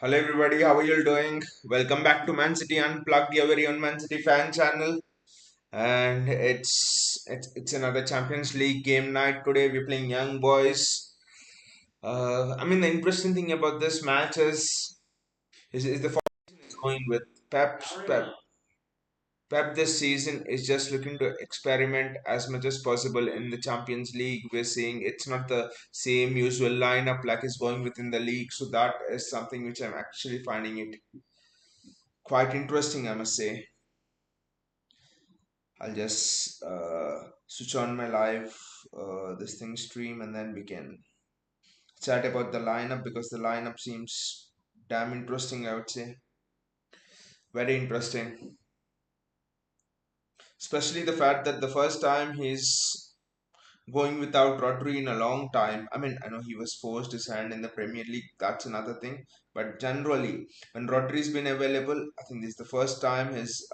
Hello everybody, how are you all doing? Welcome back to Man City Unplugged, your very own Man City fan channel. And it's another Champions League game night today. We're playing Young Boys. The interesting thing about this match is the formation is going with Pep this season is just looking to experiment as much as possible in the Champions League. We're seeing it's not the same usual lineup like it's going within the league, so that is something which I'm actually finding it quite interesting, I must say. I'll just switch on my live this thing stream and then we can chat about the lineup because the lineup seems damn interesting, I would say. Very interesting. Especially the fact that the first time he's going without Rodri in a long time. I mean, I know he was forced his hand in the Premier League, that's another thing. But generally, when Rodri's been available, I think this is the first time he's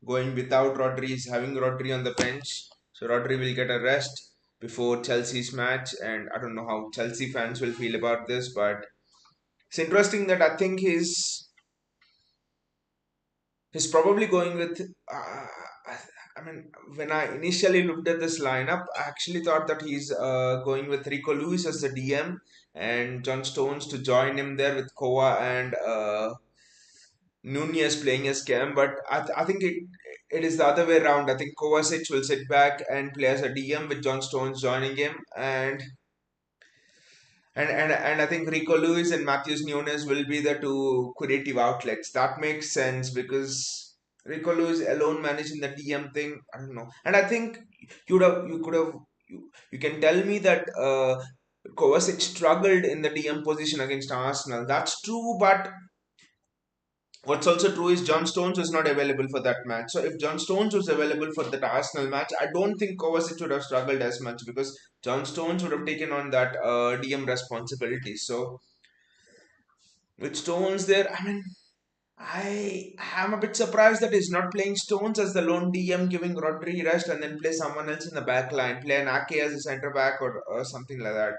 going without Rodri, he's having Rodri on the bench. So Rodri will get a rest before Chelsea's match, and I don't know how Chelsea fans will feel about this, but it's interesting that I think he's probably going with. I mean, when I initially looked at this lineup, I actually thought that he's going with Rico Lewis as the DM and John Stones to join him there with Koa and Nunez playing as Cam. But I think it is the other way around. I think Kovacic will sit back and play as a DM with John Stones joining him, and I think Rico Lewis and Matthews Nunes will be the two creative outlets. That makes sense because Rico Lewis alone managing the DM thing. I don't know, and I think you could have you can tell me that Kovacic struggled in the DM position against Arsenal. That's true, but what's also true is John Stones was not available for that match. So if John Stones was available for that Arsenal match, I don't think Kovacic would have struggled as much because John Stones would have taken on that DM responsibility. So with Stones there, I am a bit surprised that he's not playing Stones as the lone DM, giving Rodri rest and then play someone else in the back line, play an Ake as a centre back or something like that.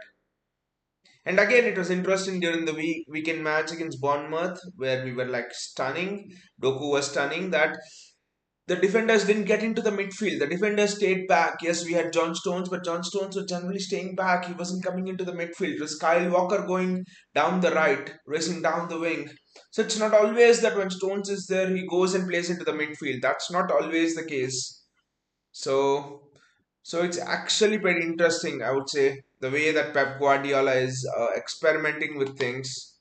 And again, it was interesting during the weekend match against Bournemouth where we were like stunning. Doku was stunning that the defenders didn't get into the midfield. The defenders stayed back. Yes, we had John Stones, but John Stones was generally staying back. He wasn't coming into the midfield. It was Kyle Walker going down the right, racing down the wing. So it's not always that when Stones is there, he goes and plays into the midfield. That's not always the case. So, so it's actually pretty interesting, I would say, the way that Pep Guardiola is experimenting with things.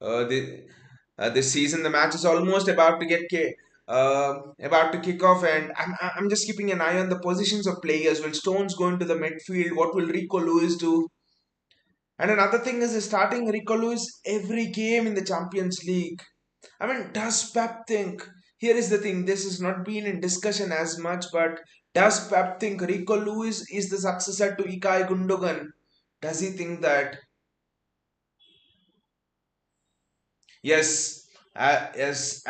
The this season. The match is almost about to kick off, and I'm just keeping an eye on the positions of players. Will Stones go into the midfield? What will Rico Lewis do? And another thing is starting Rico Lewis every game in the Champions League. I mean, does Pep think? Here is the thing. This has not been in discussion as much, but does Pep think Rico Lewis is the successor to Ilkay Gundogan? Does he think that? Yes, as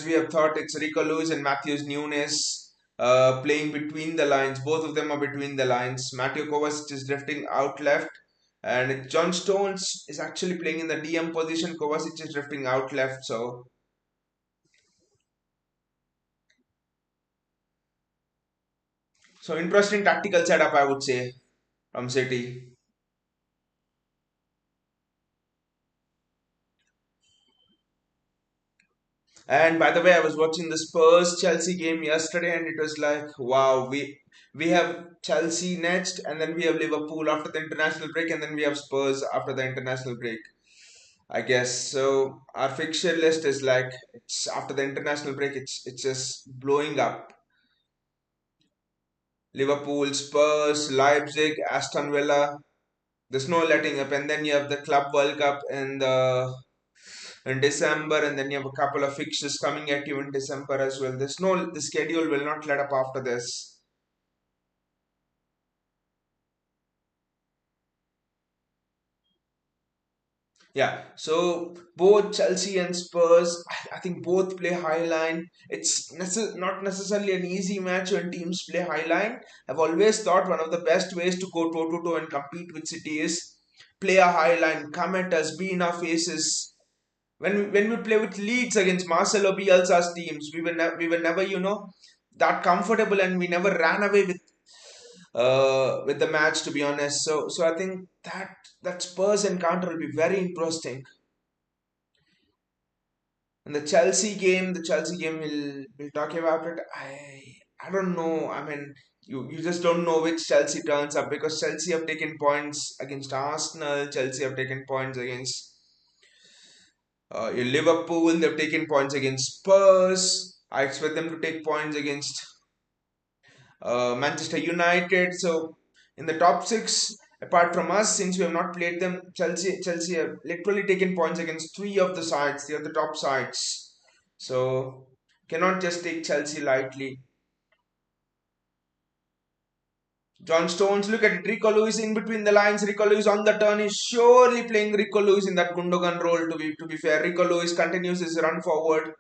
we have thought, it's Rico Lewis and Matthews Nunes playing between the lines. Both of them are between the lines. Mateo Kovacic is drifting out left, and John Stones is actually playing in the DM position. Kovacic is drifting out left. So interesting tactical setup, I would say, from City. And by the way, I was watching the Spurs Chelsea game yesterday, and it was like, wow, we have Chelsea next, and then we have Liverpool after the international break, and then we have Spurs after the international break. I guess so. Our fixture list is like it's after the international break. It's just blowing up. Liverpool, Spurs, Leipzig, Aston Villa. There's no letting up, and then you have the Club World Cup in December, and then you have a couple of fixtures coming at you in December as well. The schedule will not let up after this. Yeah, so both Chelsea and Spurs, I think both play high line. It's not necessarily an easy match when teams play high line. I've always thought one of the best ways to go toe to toe and compete with City is play a high line, come at us, be in our faces. When we play with Leeds against Marcelo Bielsa's teams, we were never that comfortable, and we never ran away with the match, to be honest. So I think that Spurs encounter will be very interesting. And the Chelsea game we'll talk about it. I don't know. I mean, you just don't know which Chelsea turns up, because Chelsea have taken points against Arsenal. Chelsea have taken points against Liverpool. They've taken points against Spurs. I expect them to take points against Manchester United. So in the top six, apart from us, since we have not played them, Chelsea have literally taken points against three of the sides. They are the top sides. So cannot just take Chelsea lightly. John Stones, look at it. Rico Lewis in between the lines. Rico Lewis on the turn is surely playing Rico Lewis in that Gundogan role. To be fair, Rico Lewis continues his run forward.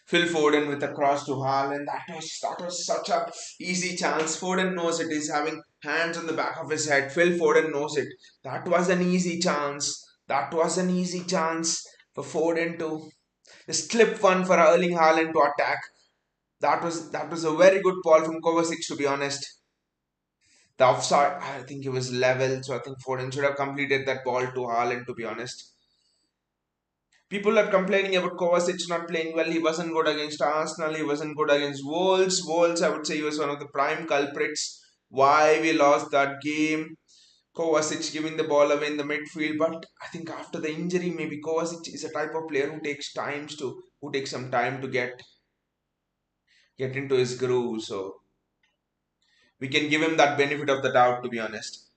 Phil Foden with a cross to Haaland. That was such a easy chance. Foden knows it. He's having hands on the back of his head. Phil Foden knows it. That was an easy chance. That was an easy chance for Foden to just slip one for Erling Haaland to attack. That was a very good ball from Kovacic, to be honest. The offside, I think it was level, so I think Foden should have completed that ball to Haaland, to be honest. People are complaining about Kovacic not playing well. He wasn't good against Arsenal. He wasn't good against Wolves. Wolves, I would say, he was one of the prime culprits why we lost that game. Kovacic giving the ball away in the midfield, but I think after the injury, maybe Kovacic is a type of player who takes some time to get into his groove. So we can give him that benefit of the doubt, to be honest.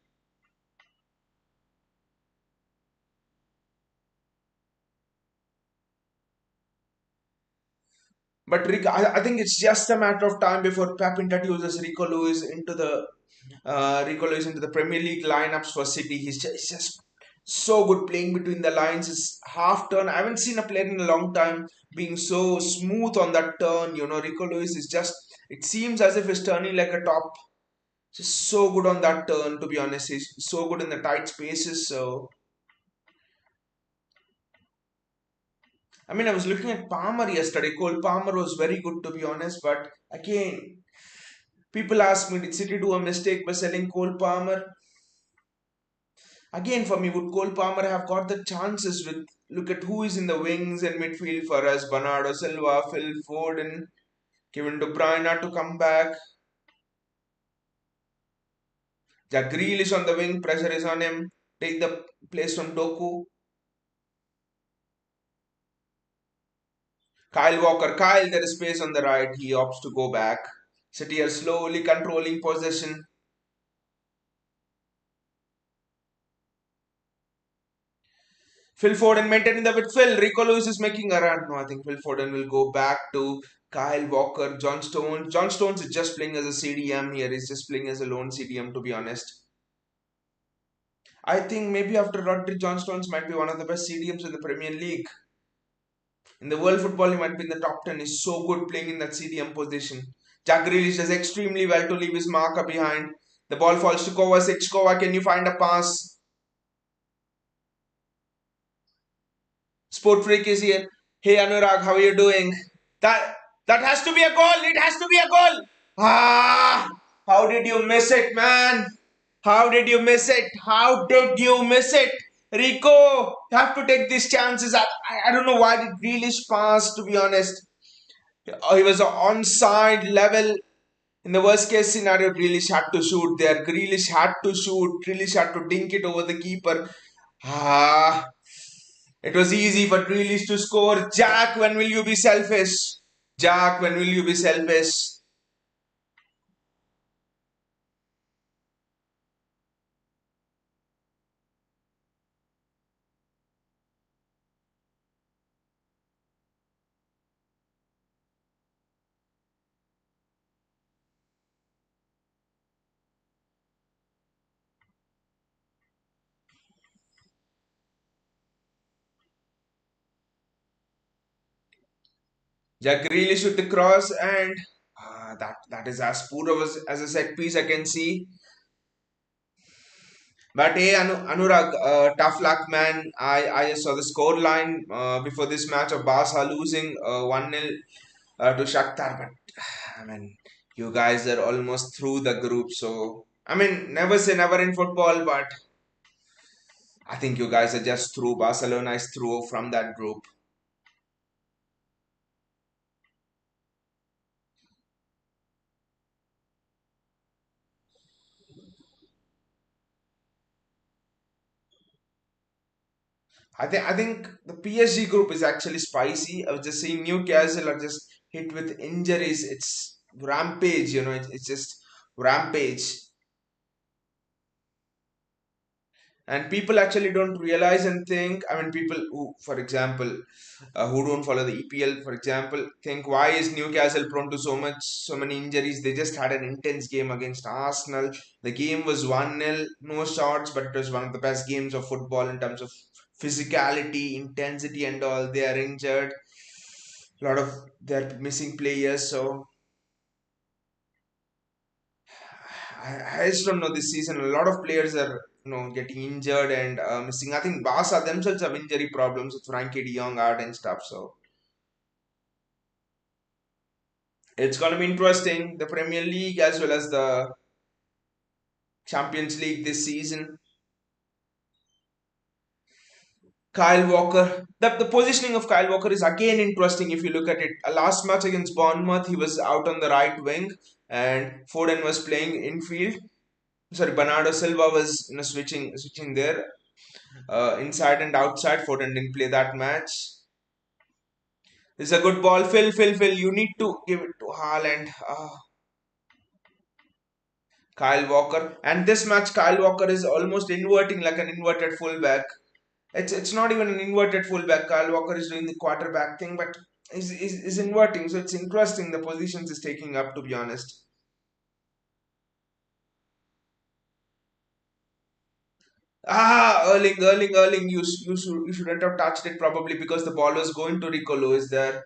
But I think it's just a matter of time before Pep introduces Rico Lewis into the Premier League lineups for City. He's just so good playing between the lines. His half turn. I haven't seen a player in a long time being so smooth on that turn. Rico Lewis is just. It seems as if he's turning like a top. Just so good on that turn. To be honest, he's so good in the tight spaces. So I mean, I was looking at Palmer yesterday. Cole Palmer was very good, to be honest. But again, people ask me, did City do a mistake by selling Cole Palmer? Again, for me, would Cole Palmer have got the chances with look at who is in the wings and midfield for us? Bernardo Silva, Phil Foden, Kevin De Bruyne to come back. Jack Grealish on the wing, pressure is on him. Take the place from Doku. Kyle Walker, Kyle, there is space on the right. He opts to go back. City are slowly controlling possession. Phil Foden maintaining the with Phil. Rico Lewis is making a run. No, I think Phil Foden will go back to Kyle Walker, John Stones. John Stones is just playing as a CDM here. He's just playing as a lone CDM, to be honest. I think maybe after Rodri, John Stones might be one of the best CDMs in the Premier League. In the world football, he might be in the top 10. He's so good playing in that CDM position. Jack Grealish does extremely well to leave his marker behind. The ball falls to Kovacic. Kova, can you find a pass? Sport Freak is here. Hey Anurag, how are you doing? That that has to be a goal. It has to be a goal. Ah! How did you miss it, man? How did you miss it? How did you miss it? Rico, you have to take these chances. I don't know why did Grealish pass, to be honest. He was onside level. In the worst case scenario, Grealish had to shoot there. Grealish had to shoot. Grealish had to dink it over the keeper. Ah, it was easy for Grealish to score. Jack, when will you be selfish? Jack, when will you be selfish? Jack Grealish with the cross, and that is as poor of as a set piece I can see. But hey, Anurag, tough luck, man. I just saw the score line before this match of Barca losing 1-0 to Shakhtar. But I mean, you guys are almost through the group. So, I mean, never say never in football, but I think you guys are just through. Barcelona is through from that group. I think the PSG group is actually spicy. I was just seeing Newcastle are just hit with injuries. It's rampage, it's just rampage. And people actually don't realize and think, I mean, people who, for example, who don't follow the EPL, for example, think why is Newcastle prone to so many injuries? They just had an intense game against Arsenal. The game was 1-0, no shots, but it was one of the best games of football in terms of physicality, intensity, and all. They are injured. A lot of they're missing players, so I just don't know this season. A lot of players are getting injured and missing. I think Barca themselves have injury problems with Frankie De Jong out and stuff. So it's gonna be interesting. The Premier League as well as the Champions League this season. Kyle Walker. The positioning of Kyle Walker is again interesting if you look at it. Last match against Bournemouth, he was out on the right wing and Foden was playing infield. Sorry, Bernardo Silva was switching there. Inside and outside. Foden didn't play that match. It's a good ball. Phil. You need to give it to Haaland. Kyle Walker. And this match, Kyle Walker is almost inverting like an inverted fullback. It's not even an inverted fullback. Kyle Walker is doing the quarterback thing, but is inverting. So it's interesting the positions is taking up, to be honest. Erling. You shouldn't have touched it probably because the ball was going to Rico Lewis there.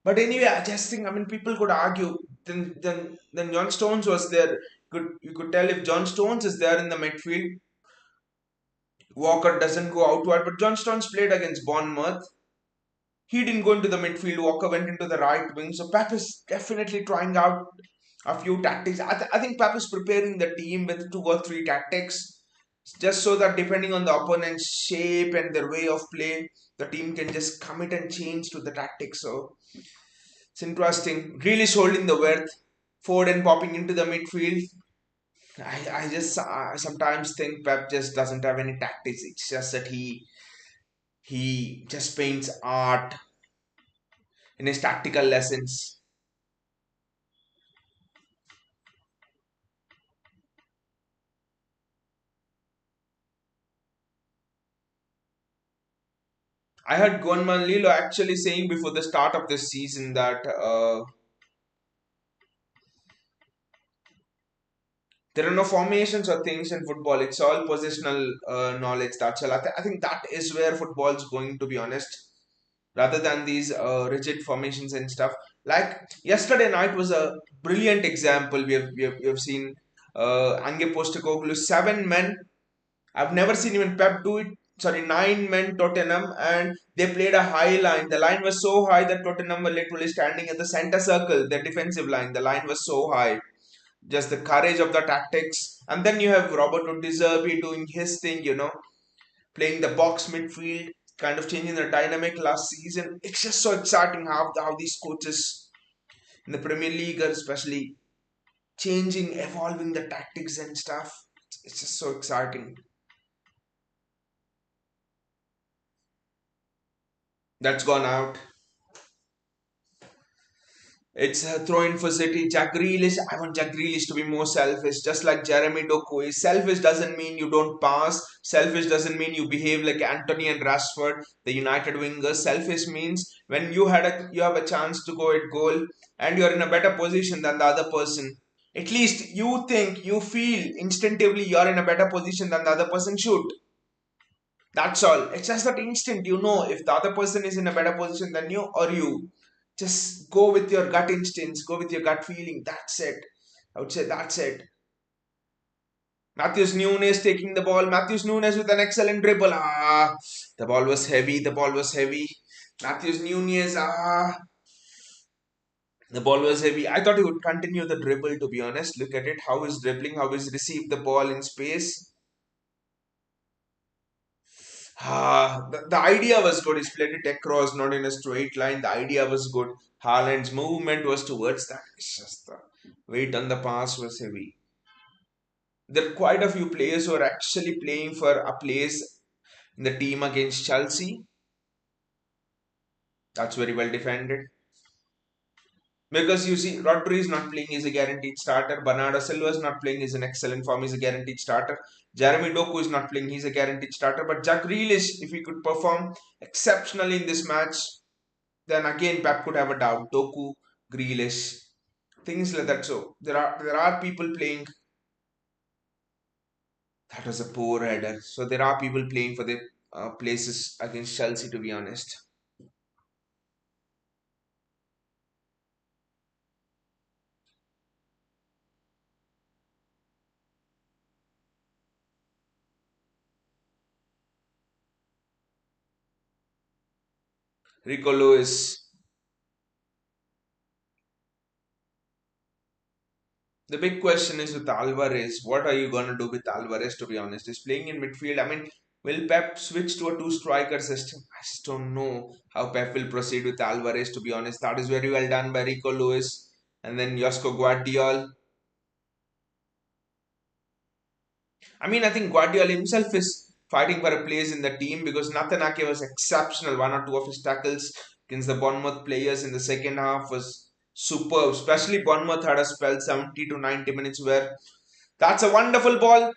But anyway, I just think, I mean, people could argue. Then John Stones was there. You could tell if John Stones is there in the midfield, Walker doesn't go outward. But John Stones played against Bournemouth. He didn't go into the midfield. Walker went into the right wing. So Pep is definitely trying out a few tactics. I think Pep is preparing the team with two or three tactics, just so that depending on the opponent's shape and their way of play, the team can just commit and change to the tactics. So it's interesting. Really holding the worth. Foden popping into the midfield. I just sometimes think Pep just doesn't have any tactics. It's just that he just paints art in his tactical lessons. I heard Gonman Lilo actually saying before the start of this season that there are no formations or things in football. It's all positional knowledge. That's all. I think that is where football's going, to be honest, rather than these rigid formations and stuff. Like yesterday night was a brilliant example. We have seen Ange Postecoglou, seven men. I've never seen even Pep do it. Sorry, nine men Tottenham, and they played a high line. The line was so high that Tottenham were literally standing at the center circle, their defensive line. The line was so high. Just the courage of the tactics. And then you have Roberto De Zerbi doing his thing, playing the box midfield, kind of changing the dynamic last season. It's just so exciting how these coaches in the Premier League are especially changing, evolving the tactics and stuff. It's just so exciting. That's gone out. It's a throw in for City. Jack Grealish. I want Jack Grealish to be more selfish, just like Jeremy Doku is. Selfish doesn't mean you don't pass. Selfish doesn't mean you behave like Anthony and Rashford, the United wingers. Selfish means when you have a chance to go at goal and you're in a better position than the other person. At least you think, you feel instinctively you're in a better position than the other person should. That's all. It's just that instant, you know, if the other person is in a better position than you, or you just go with your gut instincts, go with your gut feeling. That's it. I would say that's it. Matthews Nunes taking the ball. Matthews Nunes with an excellent dribble. The ball was heavy. The ball was heavy. Matthews Nunes. The ball was heavy. I thought he would continue the dribble, to be honest. Look at it. How he's dribbling, how he's received the ball in space. The idea was good. He split it across, not in a straight line. The idea was good. Haaland's movement was towards that. It's just the weight on the pass was heavy. There are quite a few players who are actually playing for a place in the team against Chelsea. That's very well defended. Because you see, Rodri is not playing, he's a guaranteed starter. Bernardo Silva is not playing, he's an excellent form, he's a guaranteed starter. Jeremy Doku is not playing, he's a guaranteed starter. But Jack Grealish, if he could perform exceptionally in this match, then again Pep could have a doubt. Doku, Grealish, things like that. So there are people playing. That was a poor header. So there are people playing for the places against Chelsea, to be honest. Rico Lewis. The big question is with Alvarez. What are you going to do with Alvarez, to be honest? He's playing in midfield. I mean, will Pep switch to a two striker system? I just don't know how Pep will proceed with Alvarez, to be honest. That is very well done by Rico Lewis. And then Josko Guardiol. I mean, I think Guardiola himself is fighting for a place in the team because Nathan Ake was exceptional. One or two of his tackles against the Bournemouth players in the second half was superb. Especially Bournemouth had a spell 70 to 90 minutes where that's a wonderful ball.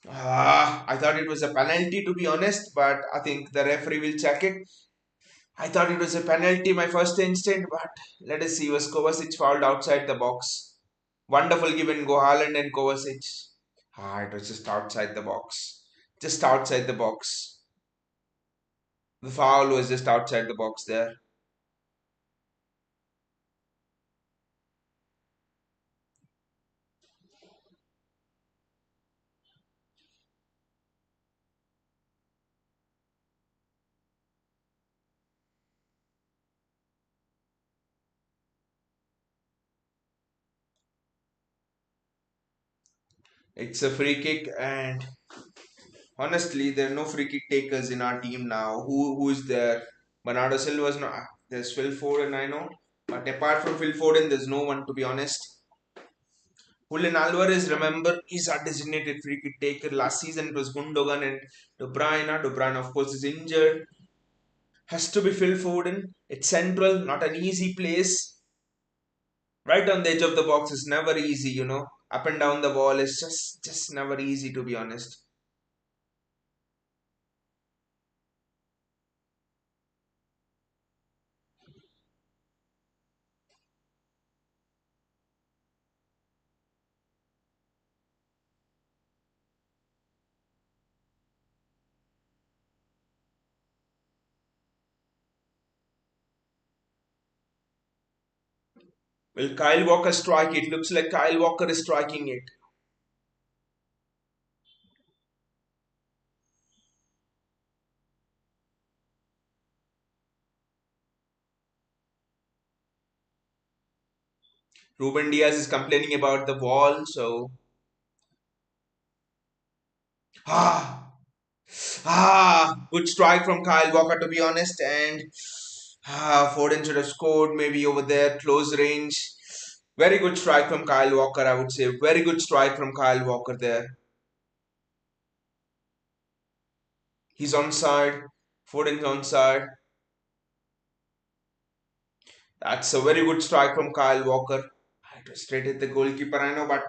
I thought it was a penalty, to be honest, but I think the referee will check it. I thought it was a penalty my first instant, but let us see. Was Kovacic fouled outside the box? Wonderful given go Haaland and Kovacic. It was just outside the box. Just outside the box. The foul was just outside the box there. It's a free kick, and honestly, there are no free kick takers in our team now. Who is there? Bernardo Silva's not. There's Phil Foden, I know, but apart from Phil Foden, there's no one, to be honest. Julian Alvarez, remember, is our designated free kick taker. Last season it was Gundogan and De Bruyne. De Bruyne, of course, is injured. Has to be Phil Foden. It's central, not an easy place. Right on the edge of the box is never easy, you know. Up and down the wall is just never easy, to be honest. Will Kyle Walker strike it? Looks like Kyle Walker is striking it. Ruben Diaz is complaining about the wall, so ah good strike from Kyle Walker, to be honest, and Foden should have scored maybe over there, close range. Very good strike from Kyle Walker, I would say. Very good strike from Kyle Walker there. He's onside. Foden's onside. That's a very good strike from Kyle Walker. It was straight at the goalkeeper, I know, but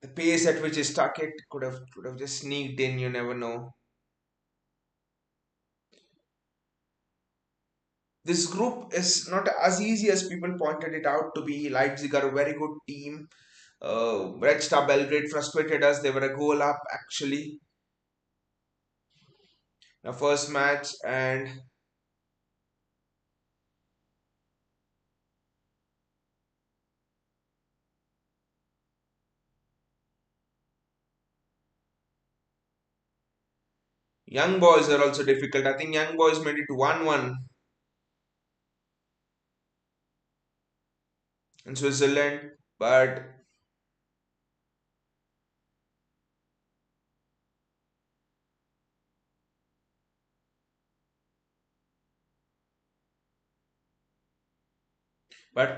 the pace at which he stuck it could have just sneaked in. You never know. This group is not as easy as people pointed it out to be. Leipzig are a very good team. Red Star Belgrade frustrated us. They were a goal up actually. The first match, and Young Boys are also difficult. I think Young Boys made it 1-1 in Switzerland, but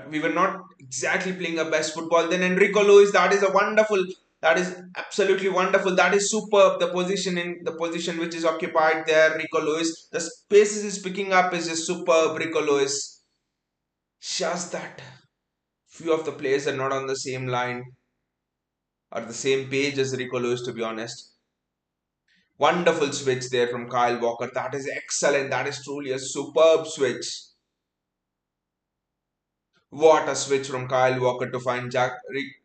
we were not exactly playing our best football. Then Enrico Luis, that is absolutely wonderful. That is superb. The position which is occupied there, Rico Lewis. The spaces is picking up is just superb. Rico Lewis. Just that few of the players are not on the same line or the same page as Rico Lewis, to be honest. Wonderful switch there from Kyle Walker. That is excellent. That is truly a superb switch. What a switch from Kyle Walker to find Jack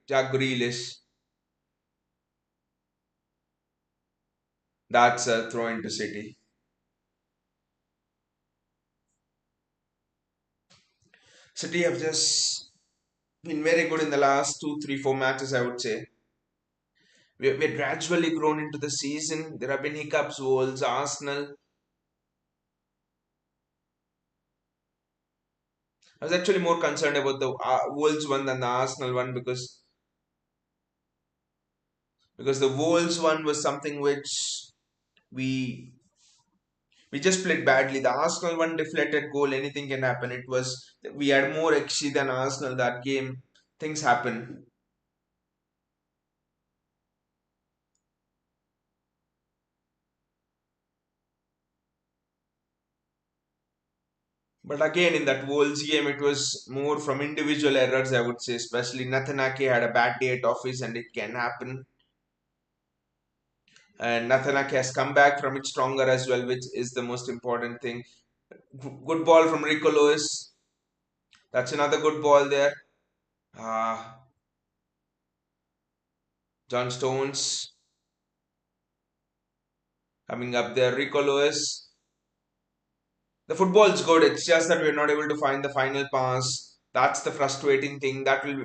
Grealish. That's a throw into City. City have just been very good in the last 2, 3, 4 matches, I would say. We're gradually grown into the season. There have been hiccups, Wolves, Arsenal. I was actually more concerned about the Wolves one than the Arsenal one because the Wolves one was something which we we just played badly. The Arsenal one deflected goal, anything can happen. It was we had more XG than Arsenal that game. Things happen. But again, in that Wolves game, it was more from individual errors, I would say. Especially Nathan Ake had a bad day at office, and it can happen. And Nathan Ake has come back from it stronger as well, which is the most important thing. Good ball from Rico Lewis. That's another good ball there. Uh, John Stones coming up there. Rico Lewis. The football's good. It's just that we're not able to find the final pass. That's the frustrating thing. That will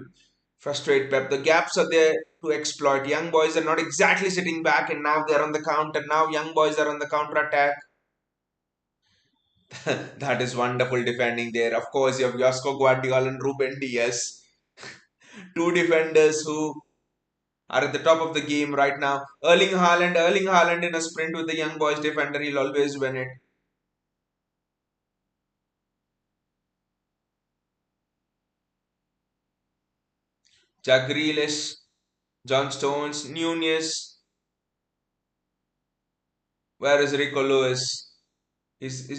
frustrate Pep. The gaps are there to exploit. Young boys are not exactly sitting back, and now they're on the counter. Now young boys are on the counter attack. That is wonderful defending there. Of course, you have Josko Guardiola and Ruben Diaz, two defenders who are at the top of the game right now. Erling Haaland in a sprint with the young boys defender, he'll always win it. Jack Grealish, John Stones, Nunez. Where is Rico Lewis? Is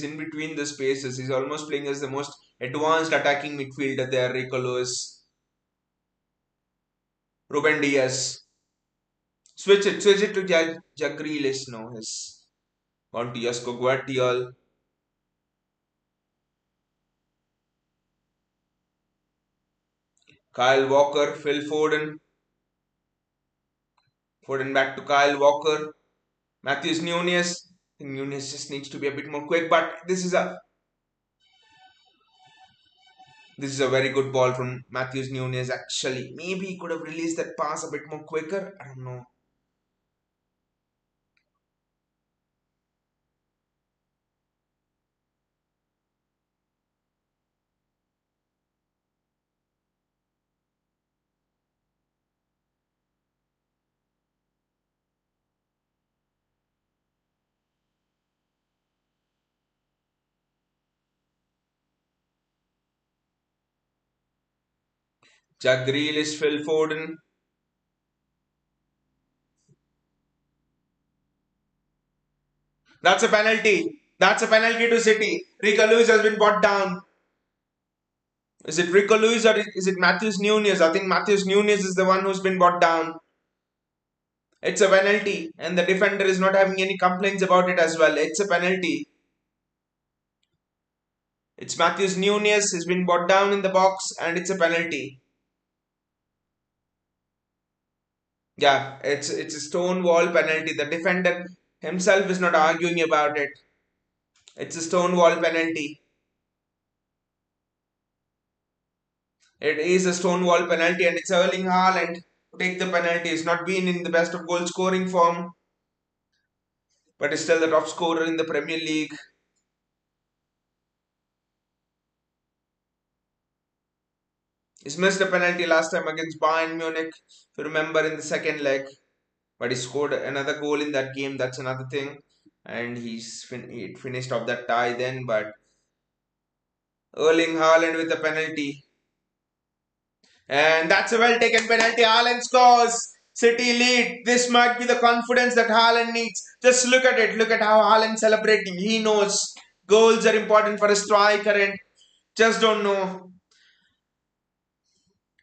in between the spaces. He's almost playing as the most advanced attacking midfielder there. Rico Lewis, Ruben Diaz. Switch it to Jack Grealish. No, his gone to Josko Guardiola. Kyle Walker, Phil Foden. Foden back to Kyle Walker. Matthews Nunez. I think Nunez just needs to be a bit more quick, but this is a very good ball from Matthews Nunez. Actually, maybe he could have released that pass a bit more quicker. I don't know. Jack Grealish, Phil Foden. That's a penalty. That's a penalty to City. Rico Lewis has been brought down. Is it Rico Lewis or is it Matthews Nunez? I think Matthews Nunez is the one who's been brought down. It's a penalty, and the defender is not having any complaints about it as well. It's a penalty. It's Matthews Nunez has been brought down in the box, and it's a penalty. Yeah, it's a stone wall penalty. The defender himself is not arguing about it. It's a stone wall penalty. It is a stone wall penalty, and it's Erling Haaland to take the penalty. He's not been in the best of goal scoring form, but is still the top scorer in the Premier League. He's missed a penalty last time against Bayern Munich, if you remember, in the second leg. But he scored another goal in that game. That's another thing, and he finished off that tie then. But Erling Haaland with a penalty, and that's a well taken penalty. Haaland scores. City lead. This might be the confidence that Haaland needs. Just look at it. Look at how Haaland celebrating. He knows goals are important for a striker, and just don't know.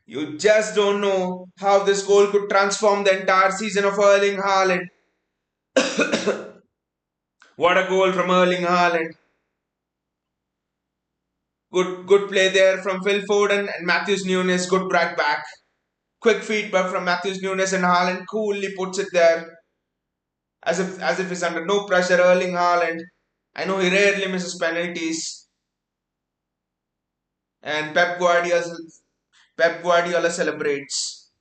You just don't know how this goal could transform the entire season of Erling Haaland. What a goal from Erling Haaland. Good play there from Phil Foden and Matthews Nunes. Good break back. Quick feedback from Matthews Nunes, and Haaland coolly puts it there as if he's under no pressure. Erling Haaland. I know he rarely misses penalties, and Pep Guardiola celebrates.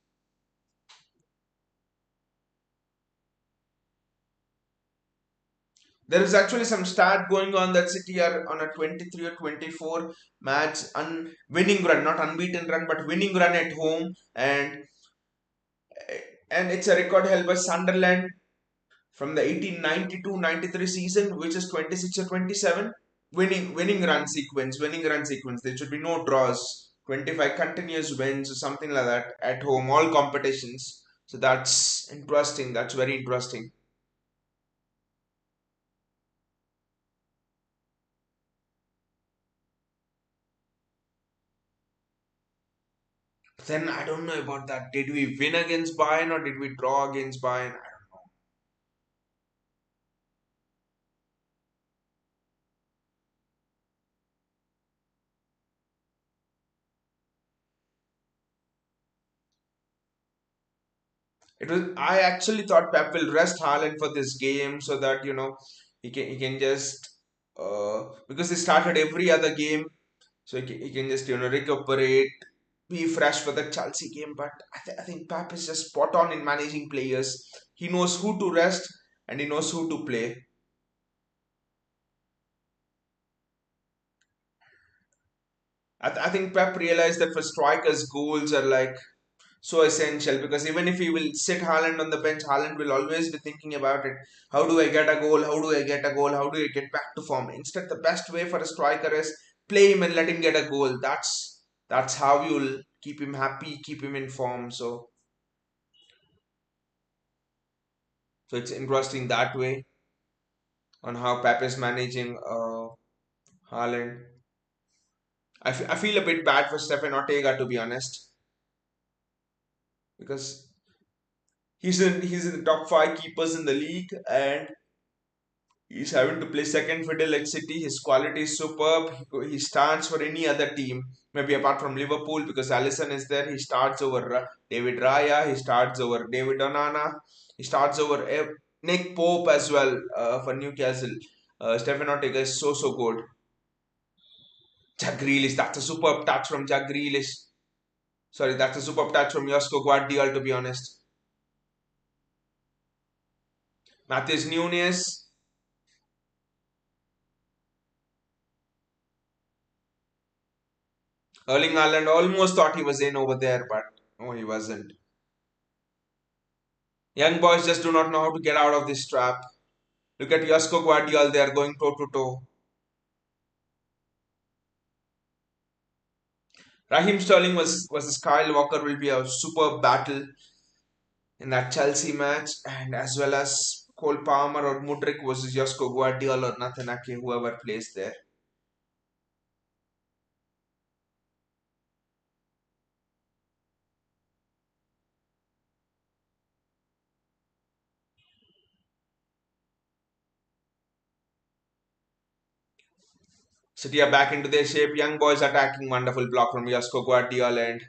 There is actually some stat going on that City are on a 23 or 24 match winning run, not unbeaten run, but winning run at home, and it's a record held by Sunderland from the 1892-93 season, which is 26 or 27. Winning run sequence. There should be no draws. 25 continuous wins or something like that at home, all competitions. So that's interesting. That's very interesting. Then I don't know about that. Did we win against Bayern or did we draw against Bayern? It was. I actually thought Pep will rest Haaland for this game so that he can just because he started every other game, so he can just recuperate, be fresh for the Chelsea game. But I think Pep is just spot on in managing players. He knows who to rest and he knows who to play. I think Pep realized that for strikers, goals are like so essential because even if he will sit Haaland on the bench, Haaland will always be thinking about it. How do I get a goal? How do I get a goal? How do I get back to form? Instead, the best way for a striker is play him and let him get a goal. That's how you'll keep him happy, keep him in form. So it's interesting that way on how Pep is managing Haaland. I feel a bit bad for Stefan Ortega to be honest because he's in the top five keepers in the league and he's having to play second fiddle at City. His quality is superb. He starts for any other team, maybe apart from Liverpool because Alisson is there. He starts over David Raya. He starts over David Onana. He starts over Nick Pope as well for Newcastle. Stefan Ortega is so good. Jack Grealish, that's a superb touch from Jack Grealish. Sorry, that's a superb touch from Josko Guardiola to be honest. Matheus Nunes. Erling Haaland almost thought he was in over there, but no, he wasn't. Young boys just do not know how to get out of this trap. Look at Josko Guardiola, they are going toe to toe. Raheem Sterling versus Kyle Walker will be a superb battle in that Chelsea match, and as well as Cole Palmer or Mudrik versus Josko Guardiola or Nathan Ake, whoever plays there. City are back into their shape. Young boys attacking. Wonderful block from Josko Guardiola and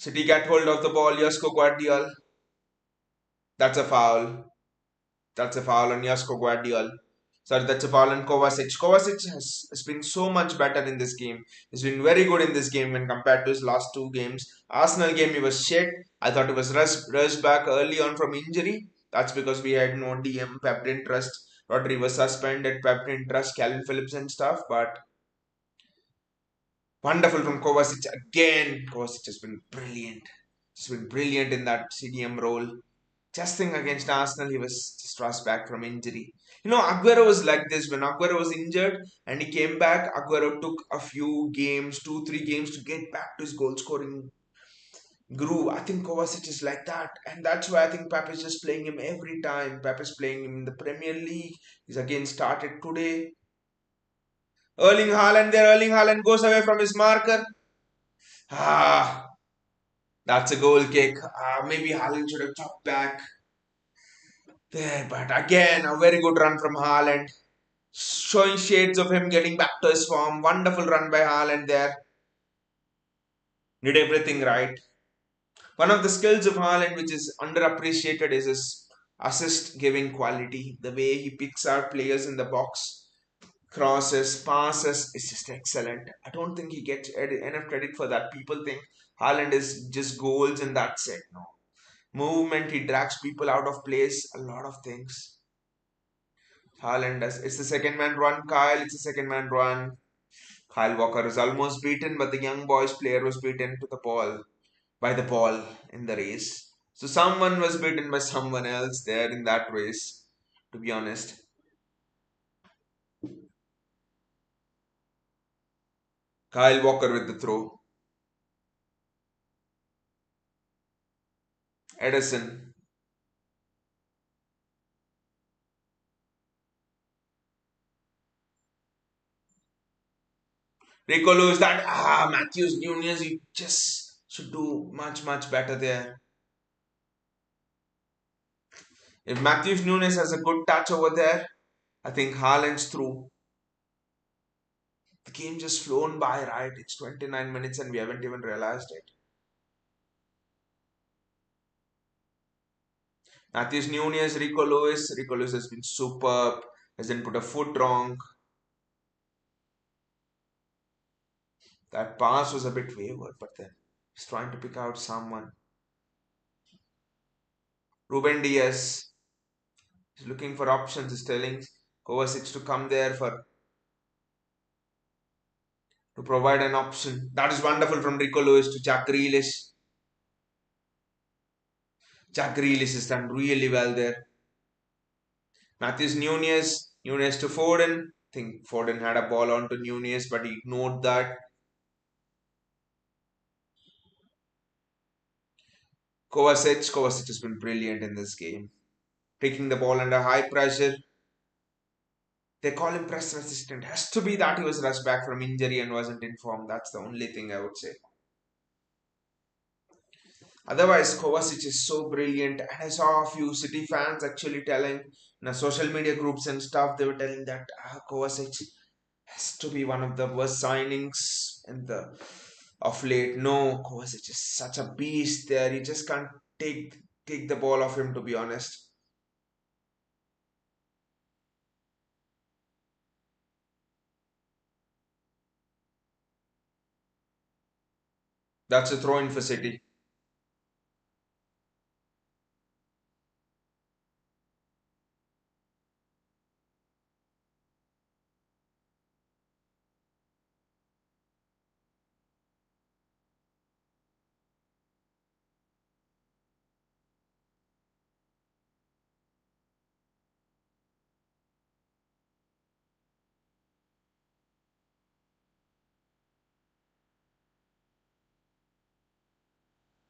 City get hold of the ball. Josko Guardiol. That's a foul. That's a foul on Josko Guardiol. Sorry, that's a foul on Kovacic. Kovacic has been so much better in this game. He's been very good in this game when compared to his last two games. Arsenal game, he was shit. I thought he was rushed back early on from injury. That's because we had no DM. Pep didn't trust. Rodri was suspended. Pep didn't trust Calvin Phillips and stuff. But wonderful from Kovacic again. Kovacic has been brilliant. He's been brilliant in that CDM role. Just think against Arsenal, he was just rushed back from injury. Aguero was like this when Aguero was injured and he came back. Aguero took a few games, 2, 3 games to get back to his goal scoring groove. I think Kovacic is like that, and that's why I think Pep is just playing him every time. Pep is playing him in the Premier League. He's again started today. Erling Haaland there. Erling Haaland goes away from his marker. Ah, that's a goal kick. Maybe Haaland should have chopped back there, but again, a very good run from Haaland, showing shades of him getting back to his form. Wonderful run by Haaland there. Did everything right. One of the skills of Haaland which is underappreciated is his assist giving quality. The way he picks out players in the box, crosses, passes is just excellent. I don't think he gets enough credit for that. People think Haaland is just goals and that's it. No. Movement, he drags people out of place, a lot of things. Haaland does. It's the second man run, Kyle. It's the second man run. Kyle Walker is almost beaten, but the young boys player was beaten to the ball by the ball in the race. So someone was beaten by someone else there in that race, to be honest. Kyle Walker with the throw. Edison. Rico Lewis, that Matthews Nunez, you just should do much, much better there. If Matthews Nunez has a good touch over there, I think Haaland's through. The game just flown by, right? It's 29 minutes and we haven't even realized it. Matthews Nunez, Rico Lewis. Rico Lewis has been superb. Hasn't put a foot wrong. That pass was a bit wayward, but then he's trying to pick out someone. Ruben Diaz is looking for options. He's telling Kovacic to come there to provide an option. That is wonderful from Rico Lewis to Jack Grealish. Jack Grealish has done really well there. Matthews Nunez to Foden. I think Foden had a ball onto Nunez, but he ignored that. Kovacic has been brilliant in this game. Taking the ball under high pressure. They call him press resistant. Has to be that he was rushed back from injury and wasn't informed. That's the only thing I would say. Otherwise, Kovacic is so brilliant. And I saw a few City fans actually telling in the social media groups and stuff, they were telling that Kovacic has to be one of the worst signings in the of late. No, Kovacic is such a beast there. You just can't take the ball off him, to be honest. That's a throw in for City.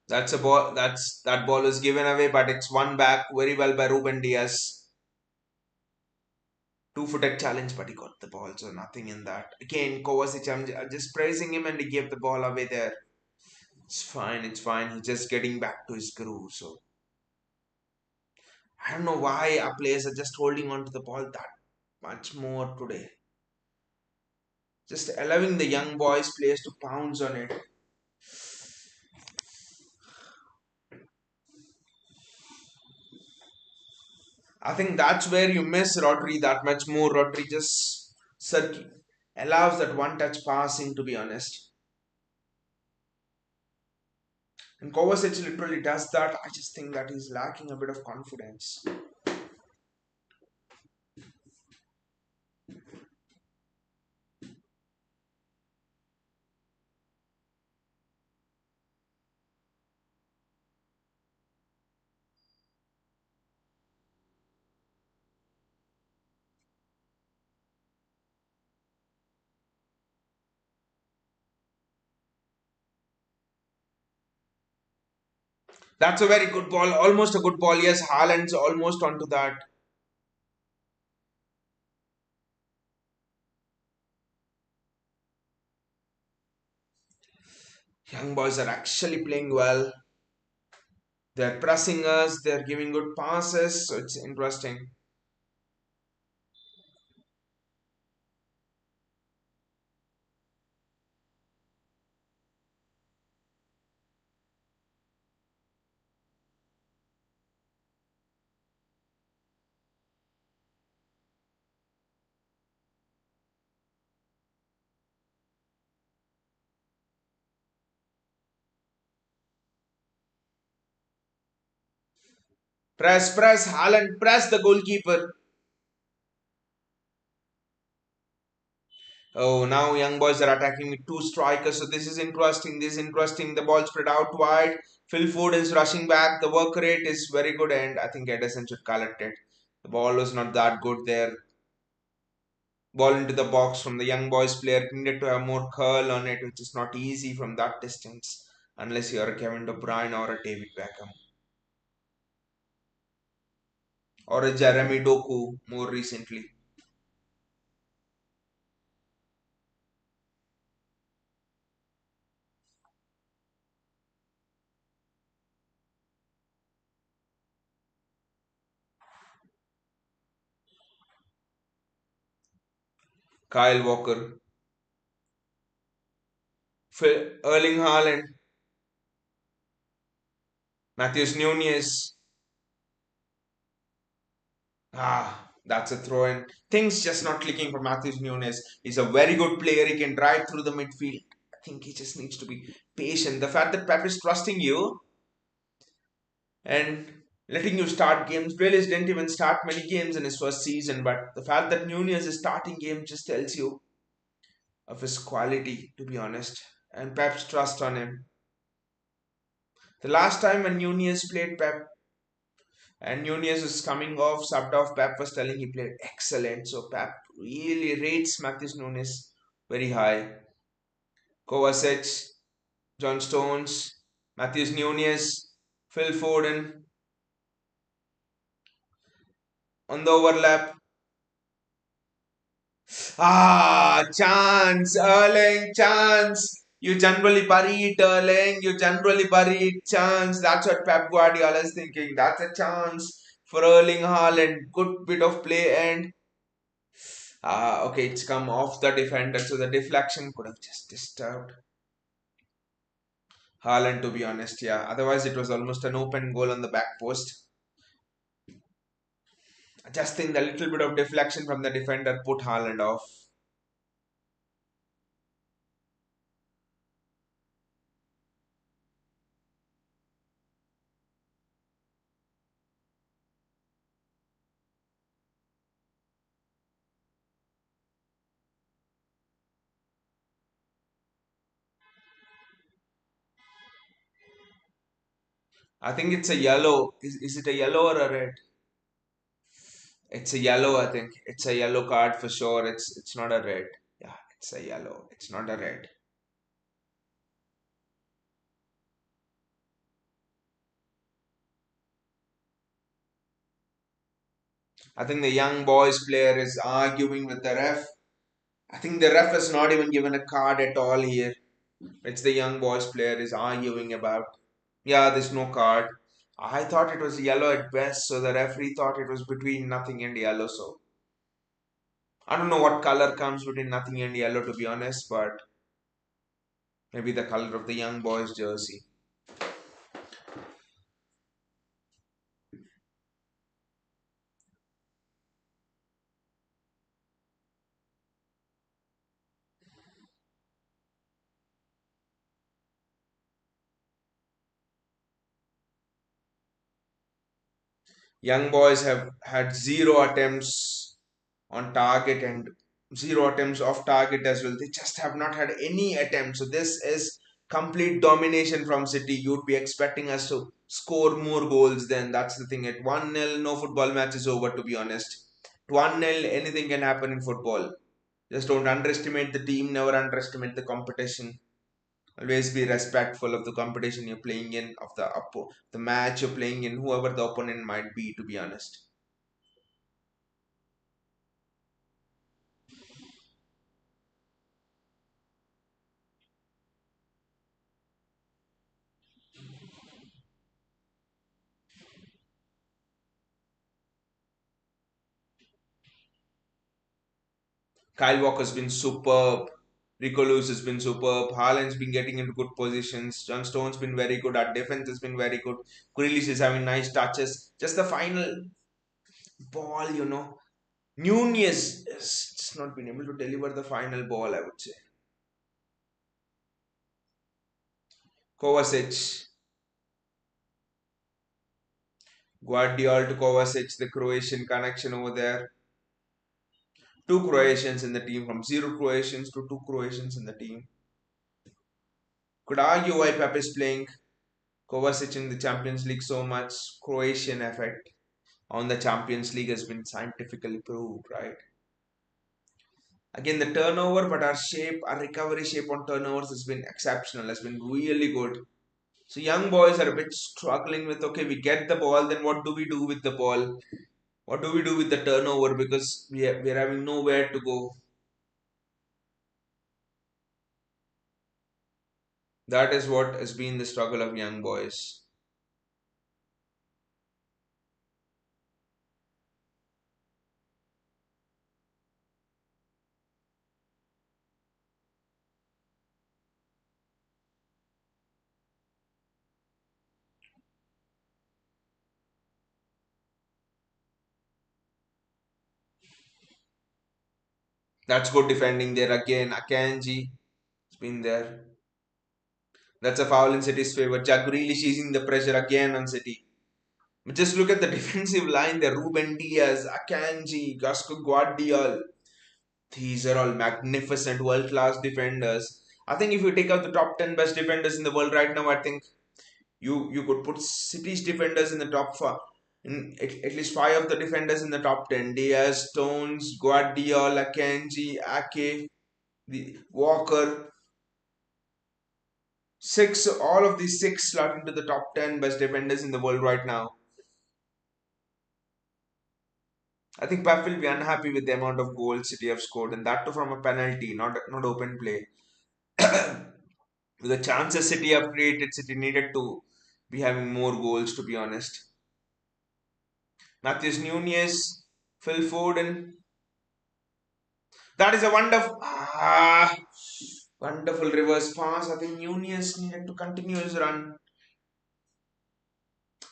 That's a ball. That ball is given away, but it's won back very well by Ruben Diaz. Two-footed challenge, but he got the ball, so nothing in that. Again, Kovacic, I'm just praising him, and he gave the ball away there. It's fine. It's fine. He's just getting back to his groove. So I don't know why our players are just holding on to the ball that much more today. Just allowing the young boys players to pounce on it. I think that's where you miss Rodri that much more. Rodri just allows that one touch passing, to be honest. And Kovacic literally does that. I just think that he's lacking a bit of confidence. That's a very good ball, almost a good ball. Yes, Haaland's almost onto that. Young boys are actually playing well. They're pressing us, they're giving good passes, so it's interesting. Press, Haaland, press the goalkeeper. Oh, now young boys are attacking with two strikers, so this is interesting. This is interesting. The ball spread out wide. Phil Foden is rushing back. The work rate is very good, and I think Edison should collect it. The ball was not that good there. Ball into the box from the young boys player. Needed to have more curl on it, which is not easy from that distance, unless you're a Kevin De Bruyne or a David Beckham or a Jeremy Doku more recently. Kyle Walker, Erling Haaland, Matheus Nunes. That's a throw in. Things just not clicking for Matheus Nunes. He's a very good player. He can drive through the midfield. I think he just needs to be patient. The fact that Pep is trusting you and letting you start games. Grealish didn't even start many games in his first season, but the fact that Nunes is starting game just tells you of his quality, to be honest, and Pep's trust on him. The last time when Nunes played Pep and Nunez is coming off, subbed off. Pep was telling he played excellent. So Pep really rates Matheus Nunes very high. Kovacic, John Stones, Matheus Nunes, Phil Foden on the overlap. Chance, Erling, chance. You generally bury it, Erling. You generally bury it, chance. That's what Pep Guardiola is thinking. That's a chance for Erling Haaland. Good bit of play and okay, it's come off the defender, so the deflection could have just disturbed Haaland, to be honest. Yeah, otherwise it was almost an open goal on the back post. I just think the little bit of deflection from the defender put Haaland off. I think it's a yellow. Is it a yellow or a red? It's a yellow, I think. It's a yellow card for sure. It's not a red. Yeah, it's a yellow. It's not a red. I think the young boys player is arguing with the ref. I think the ref has not even given a card at all here. It's the young boys player is arguing about. Yeah, there's no card. I thought it was yellow at best, so the referee thought it was between nothing and yellow. So I don't know what color comes between nothing and yellow to be honest, but maybe the color of the young boys jersey. Young boys have had zero attempts on target and zero attempts off target as well. They just have not had any attempts. So this is complete domination from City. You'd be expecting us to score more goals than that's the thing. At 1-0, no football match is over, to be honest. At 1-0, anything can happen in football. Just don't underestimate the team, never underestimate the competition. Always be respectful of the competition you're playing in, of the match you're playing in, whoever the opponent might be, to be honest. Kyle Walker's been superb. Rico Lewis has been superb. Haaland's been getting into good positions. John Stone's been very good. Our defense has been very good. Grealish is having nice touches. Just the final ball. Nunez has just not been able to deliver the final ball, I would say. Kovacic, Guardiola to Kovacic, the Croatian connection over there. Two Croatians in the team, from zero Croatians to two Croatians in the team. Could argue why Pep is playing Kovacic in the Champions League so much. Croatian effect on the Champions League has been scientifically proved, right? Again, the turnover, but our recovery shape on turnovers has been exceptional, has been really good. So young boys are a bit struggling with, okay, we get the ball, then what do we do with the ball? What do we do with the turnover? Because we're having nowhere to go. That is what has been the struggle of young boys. That's good defending there again. Akanji has been there. That's a foul in City's favor. Jack Grealish easing the pressure again on City. But just look at the defensive line there. Ruben Diaz, Akanji, Gasco Guardiol. These are all magnificent world-class defenders. I think if you take out the top 10 best defenders in the world right now, I think you could put City's defenders in the top five. At least five of the defenders in the top 10. Diaz, Stones, Guardiola, Akanji, Ake, Walker. Six, all of these six slot into the top 10 best defenders in the world right now. I think Pep will be unhappy with the amount of goals City have scored, and that too from a penalty, not open play. With the chances City have created, City needed to be having more goals, to be honest. Matheus Nunes, Phil Foden. That is a wonderful reverse pass. I think Nunes needed to continue his run.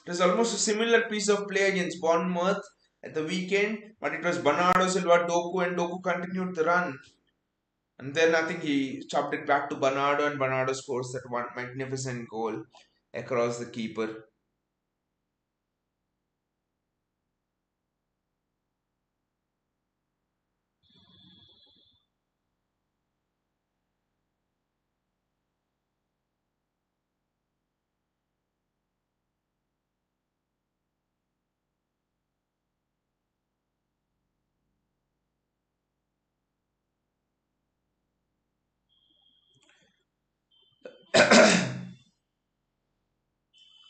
It was almost a similar piece of play against Bournemouth at the weekend, but it was Bernardo Silva, Doku, and Doku continued the run. And then I think he chopped it back to Bernardo, and Bernardo scores that one magnificent goal across the keeper.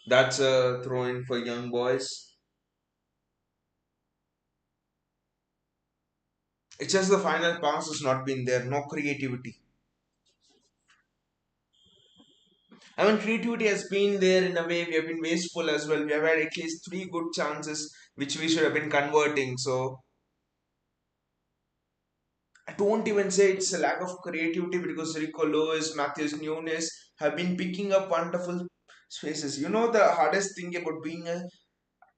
That's a throw in for young boys. It's just the final pass has not been there, no creativity. I mean, creativity has been there in a way. We have been wasteful as well. We have had at least three good chances which we should have been converting. So I don't even say it's a lack of creativity because Rico Lewis, Matheus Nunes have been picking up wonderful spaces. The hardest thing about being a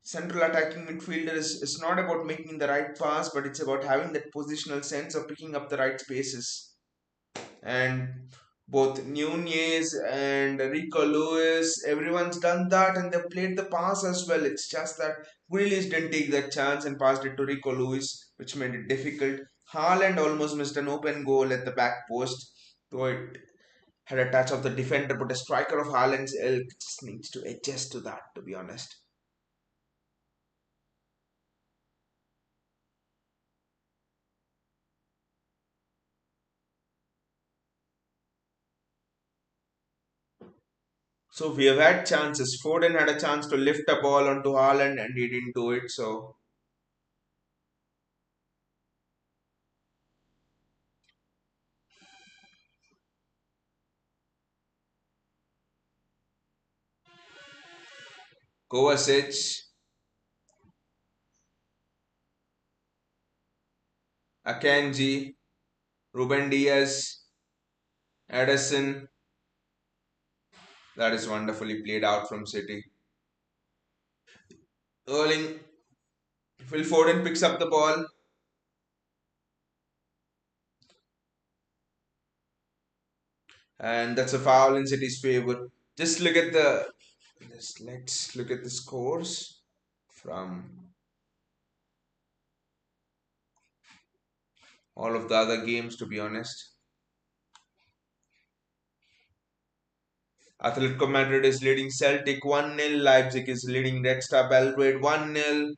central attacking midfielder is not about making the right pass, but it's about having that positional sense of picking up the right spaces. And Both Nunez and Rico Lewis, everyone's done that and they played the pass as well. It's just that Grealish didn't take that chance and passed it to Rico Lewis, which made it difficult. Haaland almost missed an open goal at the back post, though it had a touch of the defender, but a striker of Haaland's ilk just needs to adjust to that, to be honest. So we have had chances. Foden had a chance to lift a ball onto Haaland and he didn't do it. So Kovacic, Akanji, Ruben Diaz, Edison, that is wonderfully played out from City. Erling, Phil Foden picks up the ball and that's a foul in City's favor. Just look at the let's look at the scores from all of the other games, to be honest. Atletico Madrid is leading Celtic 1-0. Leipzig is leading Red Star Belgrade 1-0.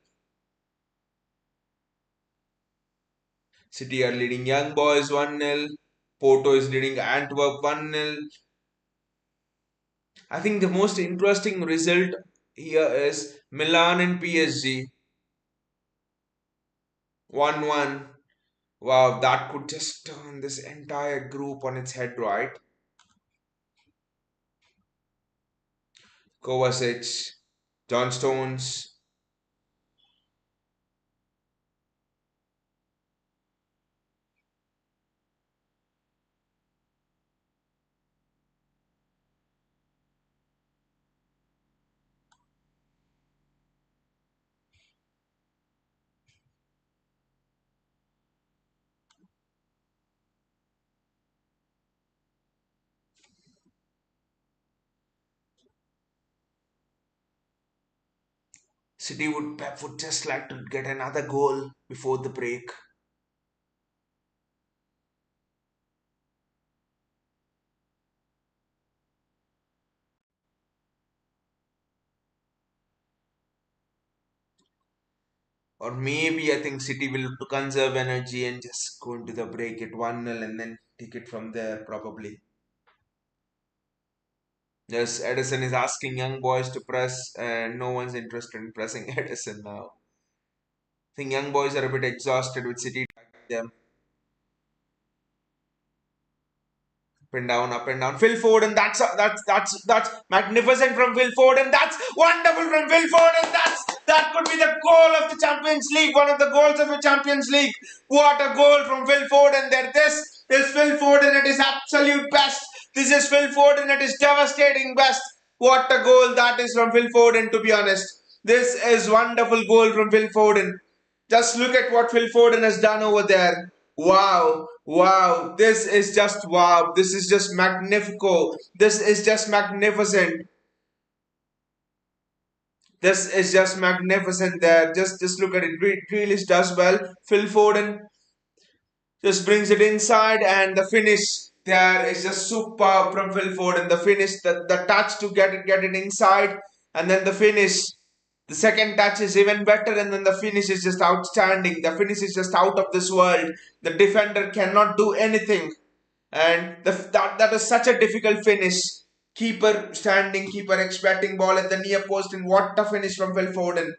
City are leading Young Boys 1-0. Porto is leading Antwerp 1-0. I think the most interesting result here is Milan and PSG 1-1. Wow, that could just turn this entire group on its head, right? Kovacic, John Stones. City would Pep would just like to get another goal before the break. Or maybe I think City will to conserve energy and just go into the break at 1-0 and then take it from there probably. Yes, Edison is asking young boys to press and no one's interested in pressing Edison now. I think young boys are a bit exhausted with City attacking them. Up and down, up and down. Phil Foden, that's magnificent from Phil Foden. That's wonderful from Phil Foden. That could be the goal of the Champions League. One of the goals of the Champions League. What a goal from Phil Foden there. This is Phil Foden at his absolute best. This is Phil Foden at his devastating best. What a goal that is from Phil Foden, to be honest. This is wonderful goal from Phil Foden. Just look at what Phil Foden has done over there. Wow, wow, this is just wow. This is just magnifico. This is just magnificent. This is just magnificent there. Just look at it. Grealish does well. Phil Foden just brings it inside and the finish there is just superb from Phil Foden. The finish, the touch to get it inside and then the finish. The second touch is even better, and then the finish is just outstanding. The finish is just out of this world. The defender cannot do anything, and that is such a difficult finish. Keeper standing, keeper expecting ball at the near post, and what a finish from Phil Foden.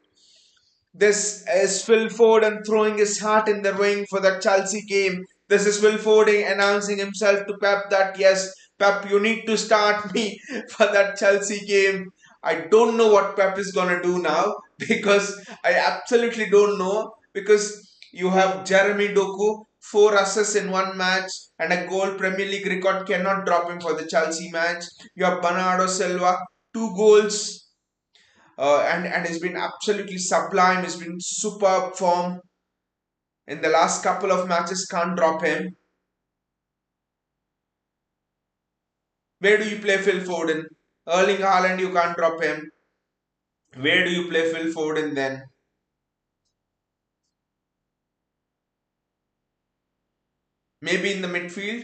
This is Phil Foden throwing his heart in the ring for the Chelsea game. This is Phil Foden announcing himself to Pep that yes, Pep, you need to start me for that Chelsea game. I don't know what Pep is gonna do now because I absolutely don't know because you have Jeremy Doku, four assists in one match and a goal. Premier League record cannot drop him for the Chelsea match. You have Bernardo Silva, two goals and he's been absolutely sublime. He's been superb form in the last couple of matches. Can't drop him. Where do you play Phil Foden? Erling Haaland, you can't drop him. Where do you play Phil Foden then? Maybe in the midfield.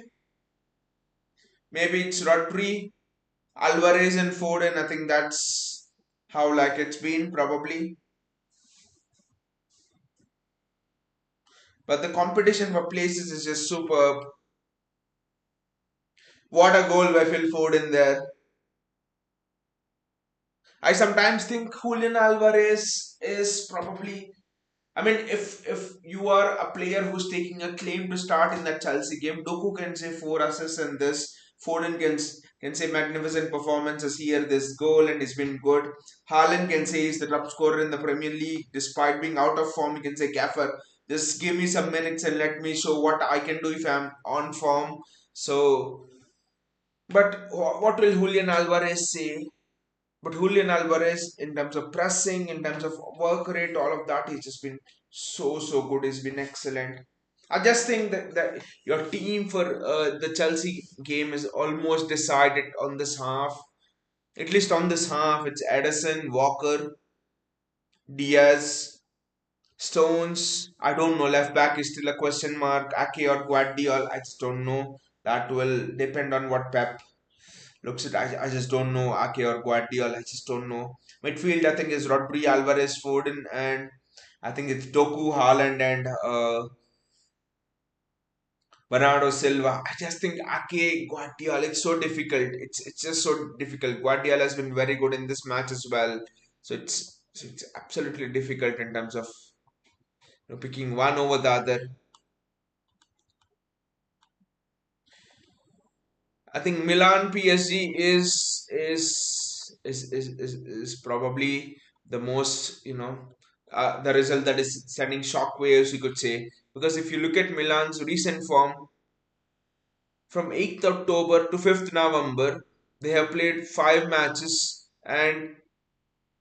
Maybe it's Rodri, Alvarez, and Foden. I think that's how like it's been probably. But the competition for places is just superb. What a goal by Phil Foden there. I sometimes think Julian Alvarez is probably. I mean, if you are a player who's taking a claim to start in that Chelsea game, Doku can say four assists and this. Foden can say magnificent performances here, this goal, and he's been good. Haaland can say he's the top scorer in the Premier League despite being out of form. He can say, Gaffer, just give me some minutes and let me show what I can do if I'm on form. So, but what will Julian Alvarez say? But Julian Alvarez, in terms of pressing, in terms of work rate, all of that, he's just been so good. He's been excellent. I just think that your team for the Chelsea game is almost decided on this half. At least on this half, it's Edison, Walker, Diaz, Stones. I don't know. Left back is still a question mark. Ake or Guardiola, I just don't know. That will depend on what Pep looks at. I just don't know Ake or Guardiola. I just don't know. Midfield, I think, is Rodri, Alvarez, Foden, and I think it's Doku, Haaland, and Bernardo Silva. I just think Ake, Guardiola, it's so difficult. It's just so difficult. Guardiola has been very good in this match as well. So it's absolutely difficult in terms of picking one over the other. I think Milan PSG is probably the most the result that is sending shockwaves, you could say, because if you look at Milan's recent form from 8th October to 5th November, they have played 5 matches, and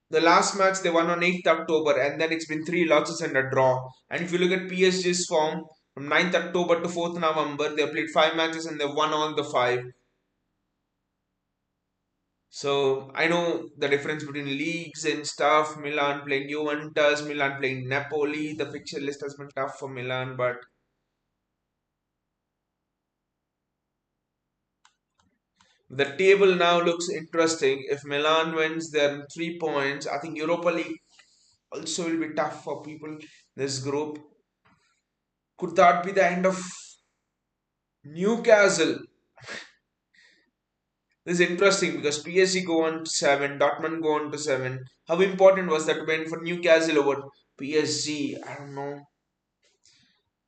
the last match they won on 8th October, and then it's been 3 losses and a draw. And if you look at PSG's form from 9th October to 4th November, they have played 5 matches and they've won all the 5. So I know the difference between leagues and stuff. Milan playing Juventus, Milan playing Napoli. The fixture list has been tough for Milan, but the table now looks interesting. If Milan wins, then 3 points. I think Europa League also will be tough for people in this group. Could that be the end of Newcastle? This is interesting because PSG go on to 7, Dortmund go on to 7. How important was that win for Newcastle over PSG? I don't know.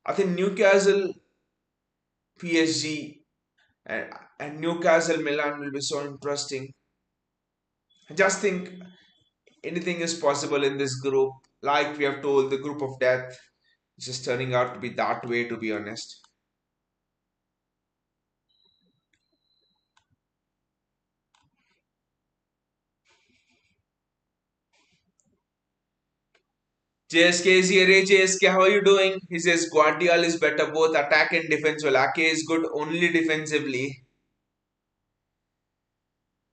I think Newcastle, PSG, and Newcastle Milan will be so interesting. I just think anything is possible in this group. Like we have told, the group of death is just turning out to be that way, to be honest. JSK is here. Hey JSK, how are you doing? He says Guardiola is better both attack and defense. Well, Ake is good only defensively.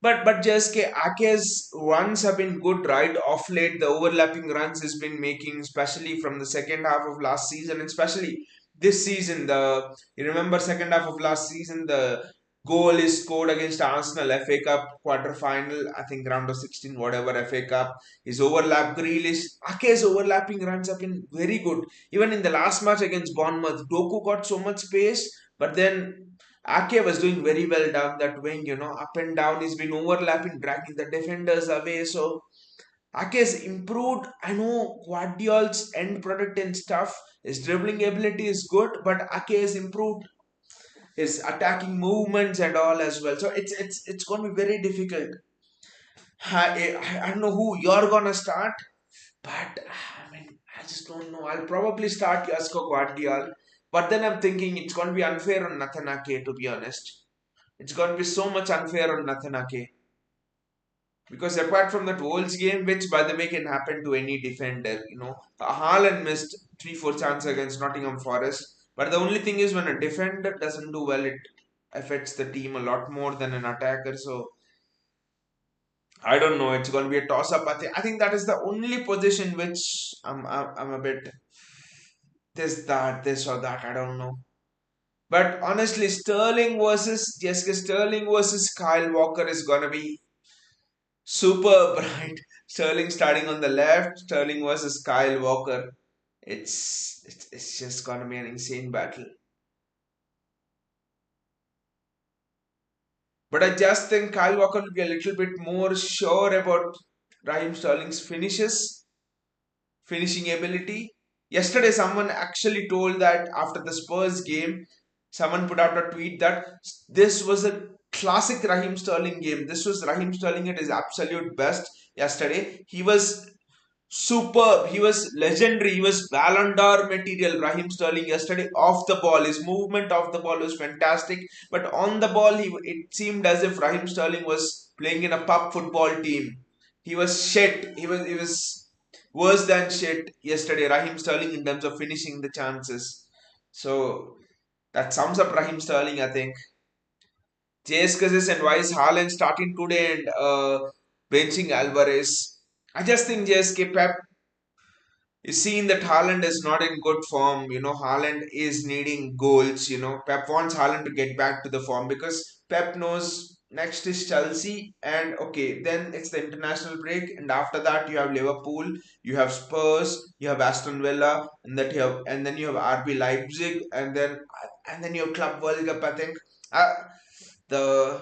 But just Ake's runs have been good, right? Off late, the overlapping runs he's been making, especially from the second half of last season, and especially this season. The you remember second half of last season, the goal is scored against Arsenal FA Cup quarter final. I think round of 16, whatever FA Cup. His overlap Grealish, Ake's overlapping runs have been very good. Even in the last match against Bournemouth, Doku got so much space, but then Ake was doing very well down that wing, up and down. He's been overlapping, dragging the defenders away. So Ake's improved. I know Guardiola's end product and stuff. His dribbling ability is good, but Ake has improved his attacking movements and all as well. So it's going to be very difficult. I don't know who you're gonna start, but I mean I just don't know. I'll probably start Yasko Guardiola, but then I'm thinking it's going to be unfair on Nathan Ake, to be honest. It's going to be so much unfair on Nathan Ake. Because apart from that Wolves game, which by the way can happen to any defender, Haaland missed 3-4 chances against Nottingham Forest. But the only thing is when a defender doesn't do well, affects the team a lot more than an attacker. So I don't know. It's going to be a toss up. I think that is the only position which I'm a bit this or that. I don't know. But honestly, Sterling versus Kyle Walker is gonna be superb, right? Sterling starting on the left, Sterling versus Kyle Walker. It's just gonna be an insane battle. But I just think Kyle Walker will be a little bit more sure about Raheem Sterling's finishing ability. Yesterday, someone actually told that after the Spurs game, someone put out a tweet that this was a classic Raheem Sterling game. This was Raheem Sterling at his absolute best yesterday. He was superb. He was legendary. He was Ballon d'Or material. Raheem Sterling yesterday off the ball. His movement off the ball was fantastic. But on the ball, it seemed as if Raheem Sterling was playing in a pub football team. He was shit. He was worse than shit yesterday. Raheem Sterling in terms of finishing the chances. So that sums up Raheem Sterling, I think. JSK's and why is Haaland starting today and benching Alvarez? I just think JSK Pep is seeing that Haaland is not in good form. Haaland is needing goals. Pep wants Haaland to get back to the form because Pep knows next is Chelsea and okay, then it's the international break and after that you have Liverpool, you have Spurs, you have Aston Villa, and then you have RB Leipzig and then you have Club World Cup. I think uh, the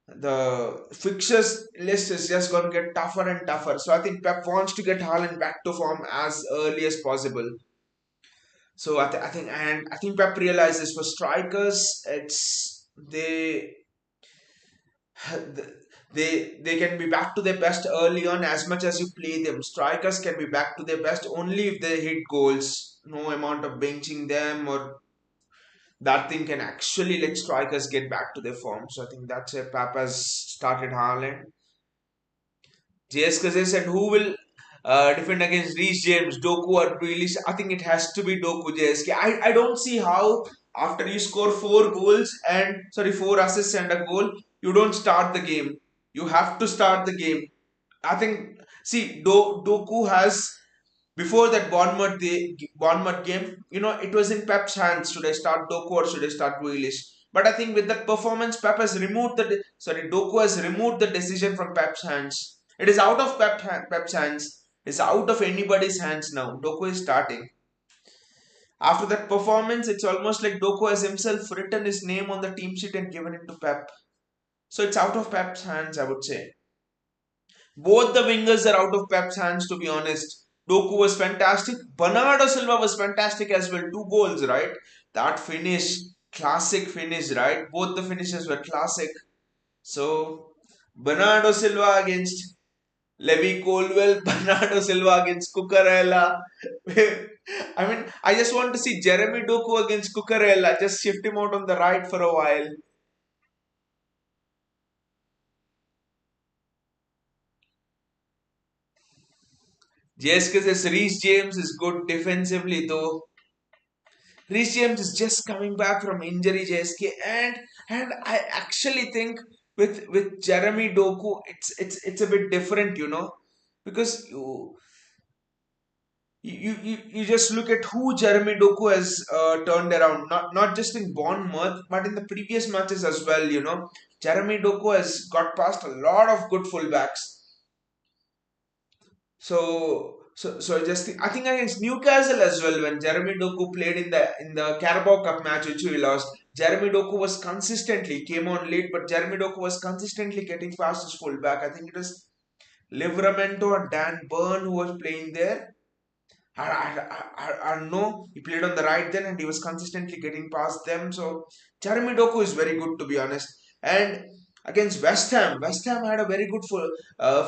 the fixtures list is just going to get tougher and tougher. So I think Pep wants to get Haaland back to form as early as possible. So I think Pep realizes for strikers, they can be back to their best early on as much as you play them. Strikers can be back to their best only if they hit goals. No amount of benching them or that thing can actually let strikers get back to their form. So I think that's where Pep has started Haaland. JS said who will defend against Reece James, Doku or Grealish? I think it has to be Doku JSK. I don't see how after you score four assists and a goal, you don't start the game. You have to start the game. I think see Doku has before that Bournemouth game, it was in Pep's hands. Should I start Doku or should I start Grealish? But I think with that performance, Doku has removed the decision from Pep's hands. It is out of Pep's hands. It's out of anybody's hands now. Doku is starting. After that performance, it's almost like Doku has himself written his name on the team sheet and given it to Pep. So it's out of Pep's hands, I would say. Both the wingers are out of Pep's hands, to be honest. Doku was fantastic. Bernardo Silva was fantastic as well. Two goals, right? That finish, classic finish, right? Both the finishes were classic. So, Bernardo Silva against Levi Colwell, Bernardo Silva against Cucurella. I mean, I just want to see Jeremy Doku against Cucurella. Just shift him out on the right for a while. JSK says Reece James is good defensively, though Reece James is just coming back from injury, JSK, and I actually think with Jeremy Doku, it's a bit different, because you just look at who Jeremy Doku has turned around, not just in Bournemouth, but in the previous matches as well. Jeremy Doku has got past a lot of good fullbacks. So I just think I think against Newcastle as well when Jeremy Doku played in the Carabao Cup match which we lost. Jeremy Doku was consistently came on late, but Jeremy Doku was consistently getting past his fullback. I think it was Livramento and Dan Burn who was playing there. I don't know. He played on the right then and he was consistently getting past them. So Jeremy Doku is very good to be honest. And against West Ham had a very good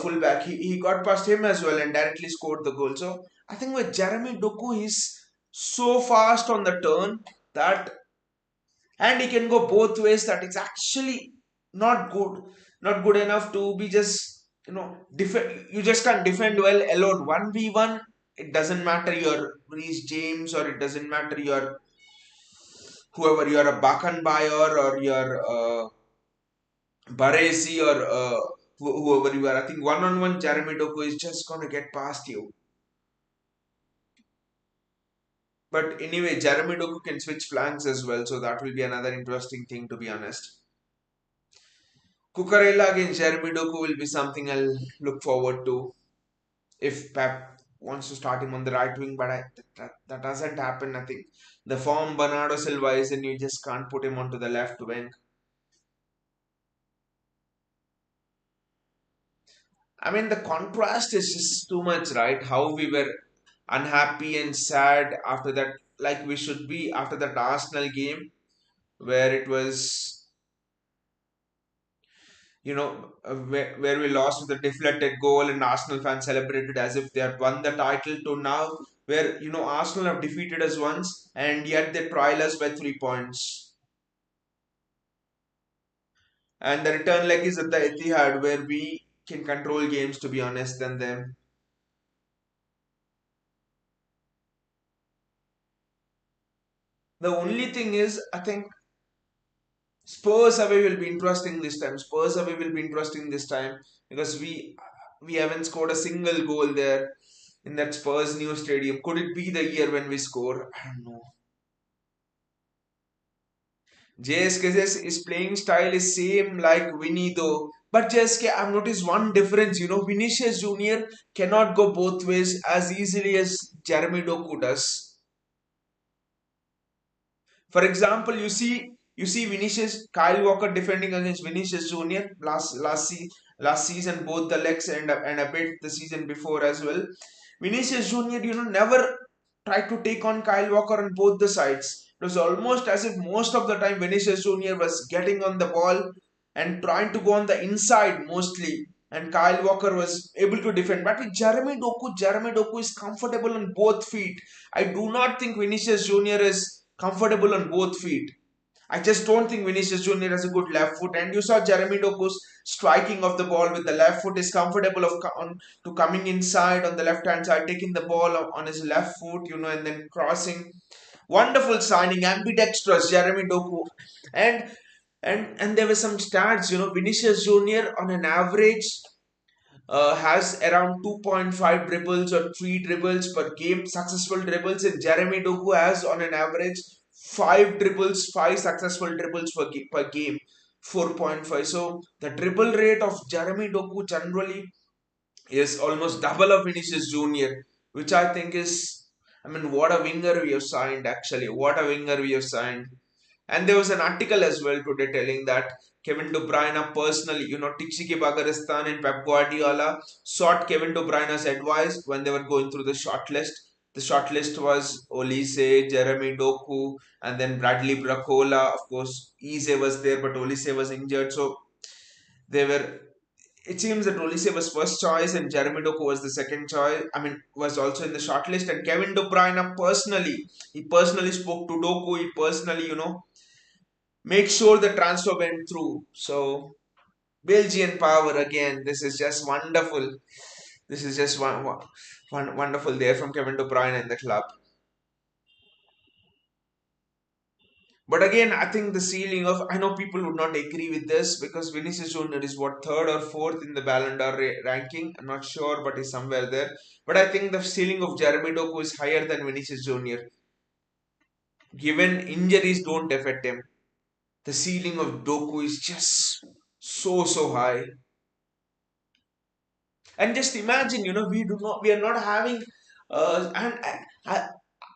fullback. He got past him as well and directly scored the goal. So I think with Jeremy Doku, he's so fast on the turn that and he can go both ways that it's actually not good, not good enough to be just defend. You just can't defend well alone. 1v1, it doesn't matter your Reece James or it doesn't matter your whoever you're a Bakan Bayer or you're Baresi or whoever you are, I think one-on-one Jeremy Doku is just gonna get past you. But anyway, Jeremy Doku can switch flanks as well, so that will be another interesting thing to be honest. Cucurella against Jeremy Doku will be something I'll look forward to if Pep wants to start him on the right wing, but that doesn't happen. I think the form Bernardo Silva is and you just can't put him onto the left wing. I mean, the contrast is just too much, right? How we were unhappy and sad after that, like we should be after that Arsenal game, where it was, where we lost with a deflected goal and Arsenal fans celebrated as if they had won the title, to now where, Arsenal have defeated us once and yet they trial us by 3 points. And the return leg is at the Etihad where we can control games, to be honest, than them. The only thing is, I think Spurs away will be interesting this time. Spurs away will be interesting this time because we haven't scored a single goal there in that Spurs new stadium. Could it be the year when we score? I don't know. JSK's playing style is same like Vinny though. But JSK, I've noticed one difference. Vinicius Junior cannot go both ways as easily as Jeremy Doku does. For example, you see Vinicius, Kyle Walker defending against Vinicius Junior last season, both the legs and a bit the season before as well. Vinicius Junior, never tried to take on Kyle Walker on both the sides. It was almost as if most of the time Vinicius Junior was getting on the ball and trying to go on the inside mostly. And Kyle Walker was able to defend. But with Jeremy Doku is comfortable on both feet. I do not think Vinicius Junior is comfortable on both feet. I just don't think Vinicius Junior has a good left foot. And you saw Jeremy Doku's striking of the ball with the left foot is comfortable to coming inside on the left hand side, taking the ball on his left foot, and then crossing. Wonderful signing, ambidextrous Jeremy Doku, and and there were some stats. Vinicius Junior on an average has around 2.5 dribbles or 3 dribbles per game, successful dribbles, and Jeremy Doku has on an average 5 dribbles, 5 successful dribbles per game, 4.5. So the dribble rate of Jeremy Doku generally is almost double of Vinicius Junior, which I think is, I mean, what a winger we have signed actually. What a winger we have signed. And there was an article as well today telling that Kevin De Bruyne personally, Tixiki Bagaristan and Pep Guardiola sought Kevin De Bruyne's advice when they were going through the shortlist. The shortlist was Olise, Jeremy Doku, and then Bradley Bracola. Of course, Eze was there, but Olise was injured. So they were. It seems that Olise was first choice and Jeremy Doku was the second choice. I mean, was also in the shortlist. And Kevin De Bruyne personally, he personally spoke to Doku. He personally, make sure the transfer went through. So Belgian power again. This is just wonderful. This is just one wonderful there from Kevin De Bruyne in the club. But again, I think the ceiling of, I know people would not agree with this because Vinicius Junior is what, third or fourth in the Ballon d'Or ranking. I'm not sure, but he's somewhere there. But I think the ceiling of Jeremy Doku is higher than Vinicius Junior. Given injuries don't affect him, the ceiling of Doku is just so high. And just imagine, we are not having, and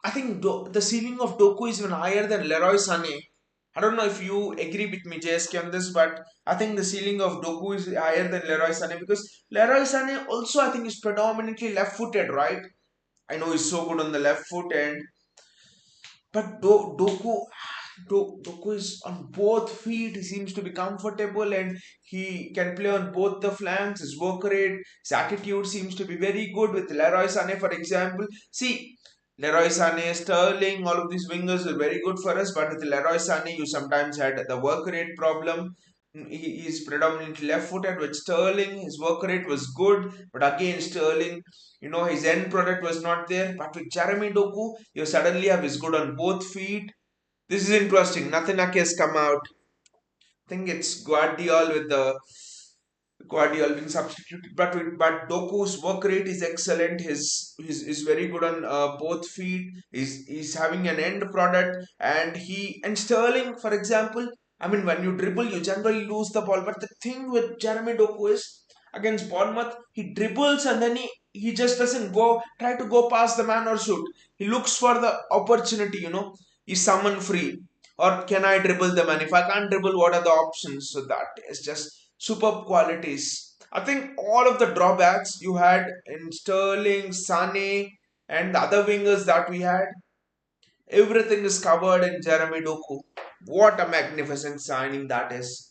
I think the ceiling of Doku is even higher than Leroy Sané. I don't know if you agree with me, JSK, on this, but I think the ceiling of Doku is higher than Leroy Sané because Leroy Sané also, I think, is predominantly left-footed, right? I know he's so good on the left foot, but Doku is on both feet. He seems to be comfortable and he can play on both the flanks. His work rate, his attitude seems to be very good with Leroy Sané, for example. See, Leroy Sané, Sterling, all of these wingers are very good for us, but with Leroy Sané, you sometimes had the work rate problem. He is predominantly left-footed. With Sterling, his work rate was good, but again, Sterling, his end product was not there. But with Jeremy Doku, you suddenly have his good on both feet. This is interesting. Nathaniel has come out. I think it's Guardiol with the Guardiol being substituted, but Doku's work rate is excellent. His very good on both feet. He's having an end product, and Sterling, for example. I mean, when you dribble, you generally lose the ball. But the thing with Jeremy Doku is against Bournemouth, he dribbles and then he just doesn't try to go past the man or shoot. He looks for the opportunity. Is someone free? Or can I dribble the man? If I can't dribble, what are the options? So that is just superb qualities. I think all of the drawbacks you had in Sterling, Sane, and the other wingers that we had, everything is covered in Jeremy Doku. What a magnificent signing that is.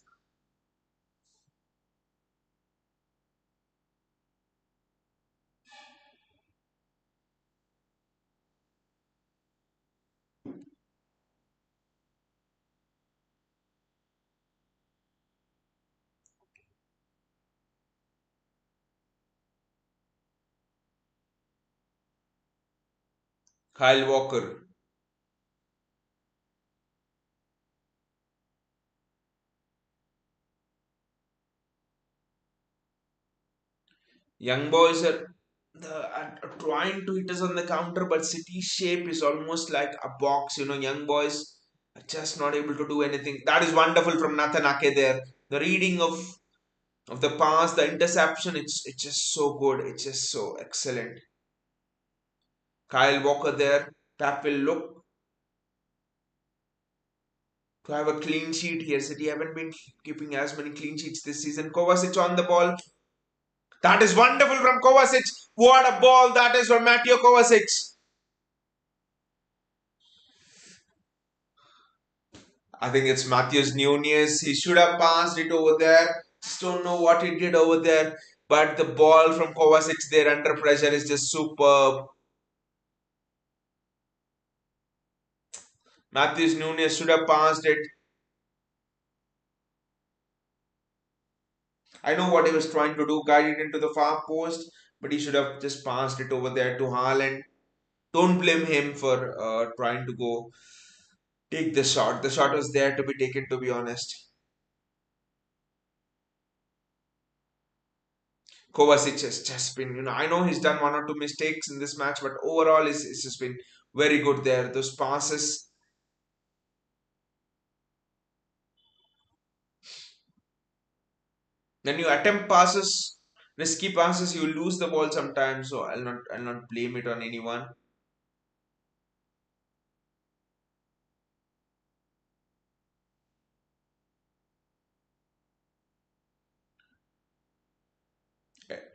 Kyle Walker. Young boys are trying to hit us on the counter, but City's shape is almost like a box. Young boys are just not able to do anything. That is wonderful from Nathan Ake there. The reading of the pass, the interception, it's just so good. It's just so excellent. Kyle Walker there. Pep will look to have a clean sheet here. City haven't been keeping as many clean sheets this season. Kovacic on the ball. That is wonderful from Kovacic. What a ball that is from Mateo Kovacic. I think it's Matheus Nunes. He should have passed it over there. Just don't know what he did over there. But the ball from Kovacic there under pressure is just superb. Matheus Nunes should have passed it. I know what he was trying to do, guide it into the far post, but he should have just passed it over there to Haaland. Don't blame him for trying to go take the shot. The shot was there to be taken, to be honest. Kovacic has just been, I know he's done one or two mistakes in this match, but overall, it's just been very good there. Those passes, when you attempt passes, risky passes, you lose the ball sometimes. So I'll not blame it on anyone.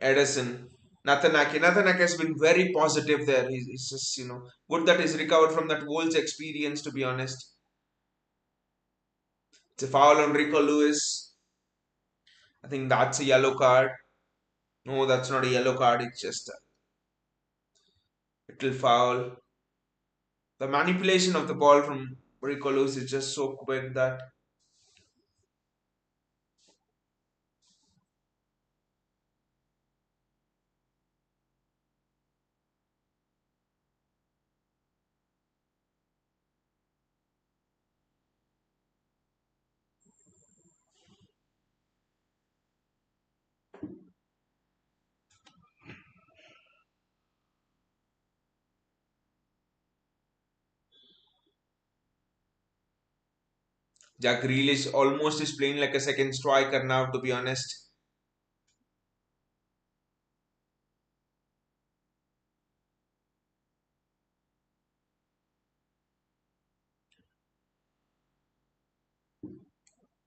Edison, Nathan Ake has been very positive there. He's just, good that he's recovered from that Wolves experience, to be honest. It's a foul on Rico Lewis. I think that's a yellow card. No, that's not a yellow card. It's just a little foul. The manipulation of the ball from Rico Lewis is just so quick that Jack Grealish almost is playing like a second striker now, to be honest.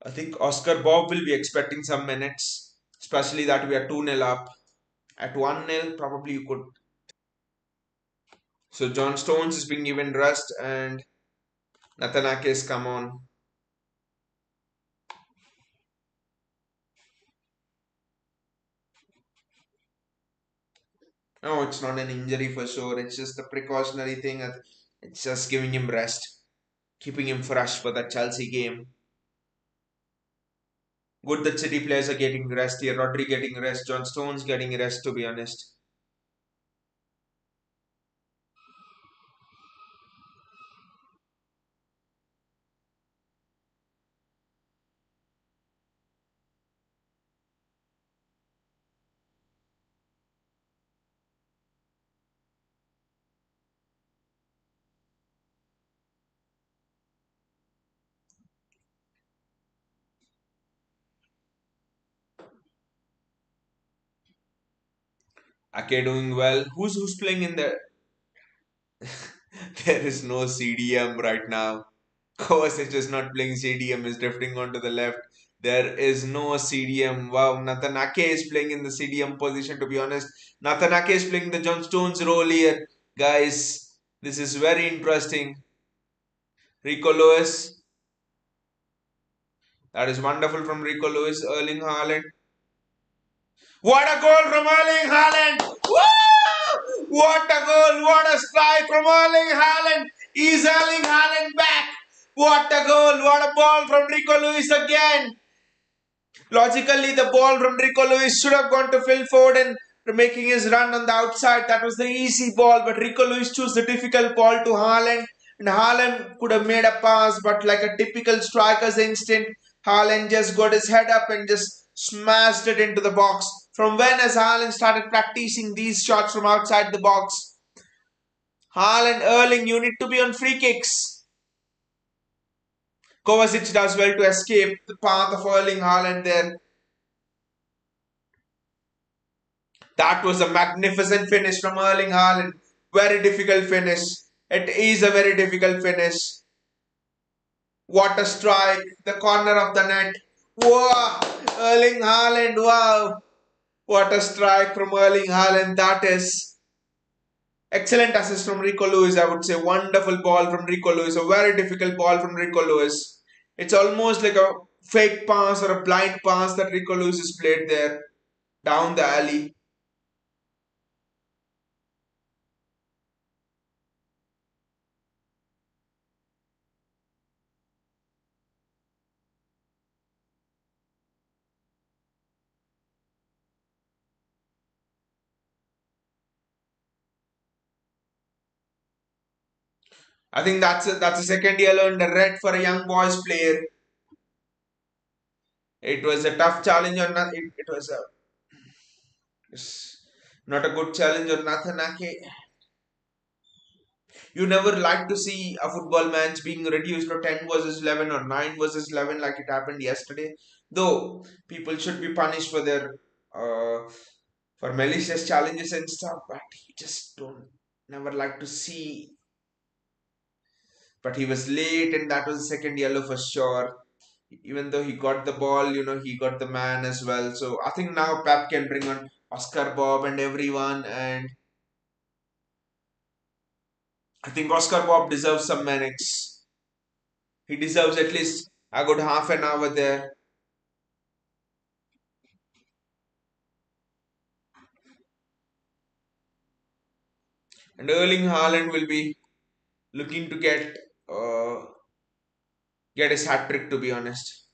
I think Oscar Bob will be expecting some minutes, especially that we are 2-0 up. At 1-0, probably you could. So John Stones is being given rest and Nathanakis come on. No, it's not an injury for sure. It's just a precautionary thing. It's just giving him rest, keeping him fresh for that Chelsea game. Good that City players are getting rest here. Rodri getting rest. John Stones getting rest, to be honest. Ake doing well. Who's playing in the? There is no CDM right now. Kovacic is not playing CDM. Is drifting onto the left. There is no CDM. Wow, Nathan Ake is playing in the CDM position. To be honest, Nathan Ake is playing the John Stones role here, guys. This is very interesting. Rico Lewis. That is wonderful from Rico Lewis. Erling Haaland. What a goal from Erling Haaland! Woo! What a goal! What a strike from Erling Haaland! Is Erling Haaland back? What a goal! What a ball from Rico Lewis again! Logically, the ball from Rico Lewis should have gone to Phil Foden making his run on the outside. That was the easy ball, but Rico Lewis chose the difficult ball to Haaland. And Haaland could have made a pass, but like a typical striker's instinct, Haaland just got his head up and just smashed it into the box. From when has Haaland started practicing these shots from outside the box? Haaland, Erling, you need to be on free kicks. Kovacic does well to escape the path of Erling Haaland there. That was a magnificent finish from Erling Haaland. Very difficult finish. It is a very difficult finish. What a strike. The corner of the net. Wow. Erling Haaland. Wow. What a strike from Erling Haaland. That is excellent assist from Rico Lewis, I would say. Wonderful ball from Rico Lewis. A very difficult ball from Rico Lewis. It's almost like a fake pass or a blind pass that Rico Lewis has played there down the alley. I think that's a second yellow and a red for a young boys player. It was a tough challenge on it was a it's not a good challenge on Nathan Ake. You never like to see a football match being reduced to 10 versus 11 or 9 versus 11 like it happened yesterday. Though people should be punished for their for malicious challenges and stuff, but you just don't never like to see. But he was late, and that was the second yellow for sure. Even though he got the ball, he got the man as well. So I think now Pep can bring on Oscar Bob and everyone, and I think Oscar Bob deserves some minutes. He deserves at least a good half an hour there. And Erling Haaland will be looking to get his hat trick. To be honest,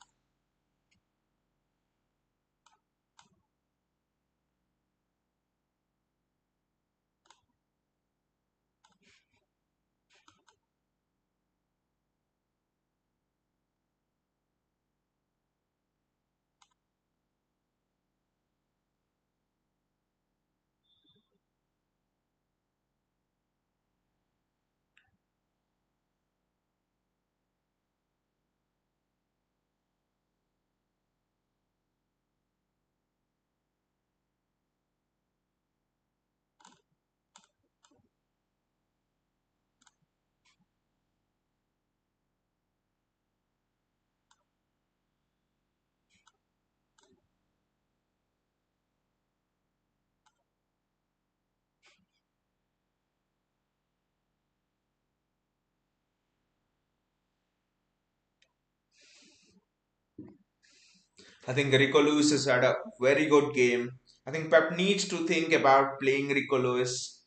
I think Rico Lewis has had a very good game. I think Pep needs to think about playing Rico Lewis.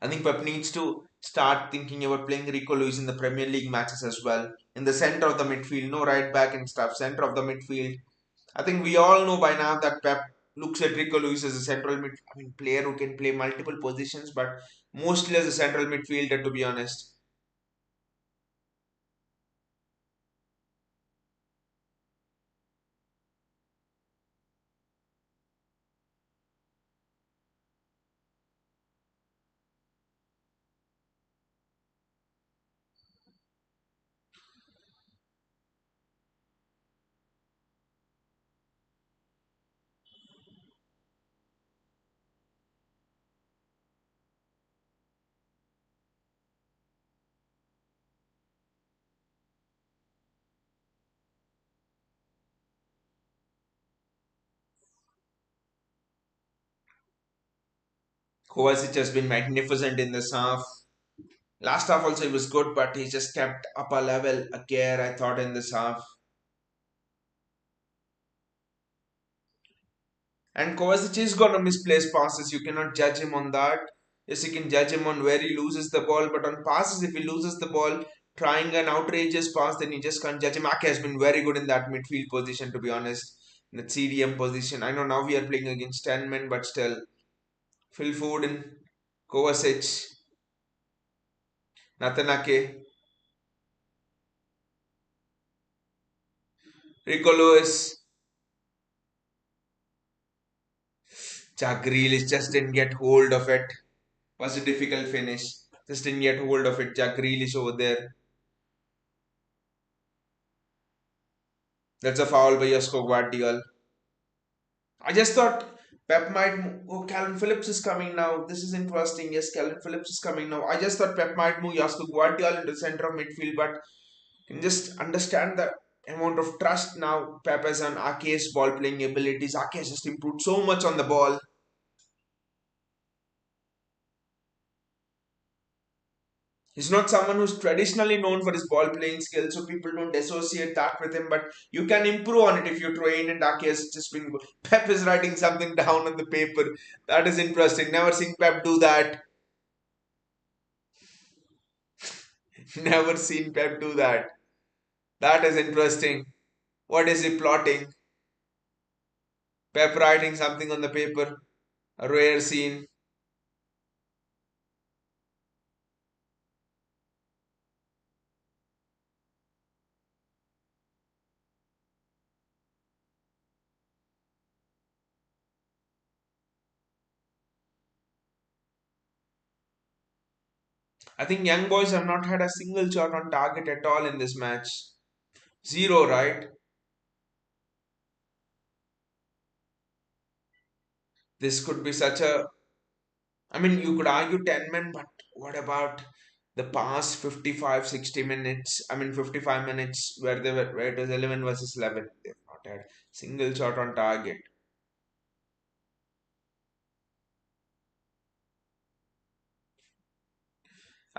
I think Pep needs to start thinking about playing Rico Lewis in the Premier League matches as well. In the center of the midfield, no right back and stuff, center of the midfield. I think we all know by now that Pep looks at Rico Lewis as a player who can play multiple positions, but mostly as a central midfielder, to be honest. Kovacic has been magnificent in this half. Last half also he was good, but he just kept up a level, a gear, I thought, in this half. And Kovacic is going to misplace passes. You cannot judge him on that. Yes, you can judge him on where he loses the ball, but on passes, if he loses the ball trying an outrageous pass, then you just can't judge him. Ake has been very good in that midfield position, to be honest. In that CDM position. I know now we are playing against 10 men, but still. Phil Foden, Kovacic, Nathan Ake, Rico Lewis, Jack Grealish just didn't get hold of it. Was a difficult finish. Just didn't get hold of it. Jack Grealish over there. That's a foul by Josko Guardiola. I just thought Pep might. Oh, Calvin Phillips is coming now. This is interesting. Yes, Calvin Phillips is coming now. I just thought Pep might move Josko Guardiola into the center of midfield, but you can just understand the amount of trust now Pep has on Ake's ball playing abilities. Ake has just improved so much on the ball. He's not someone who's traditionally known for his ball playing skills, so people don't associate that with him. But you can improve on it if you train, and Ake has just been good. Pep is writing something down on the paper. That is interesting. Never seen Pep do that. Never seen Pep do that. That is interesting. What is he plotting? Pep writing something on the paper. A rare scene. I think young boys have not had a single shot on target at all in this match. Zero, right? This could be such a. I mean, you could argue 10 men, but what about the past 55, 60 minutes? I mean, 55 minutes where it was 11 versus 11. They've not had single shot on target.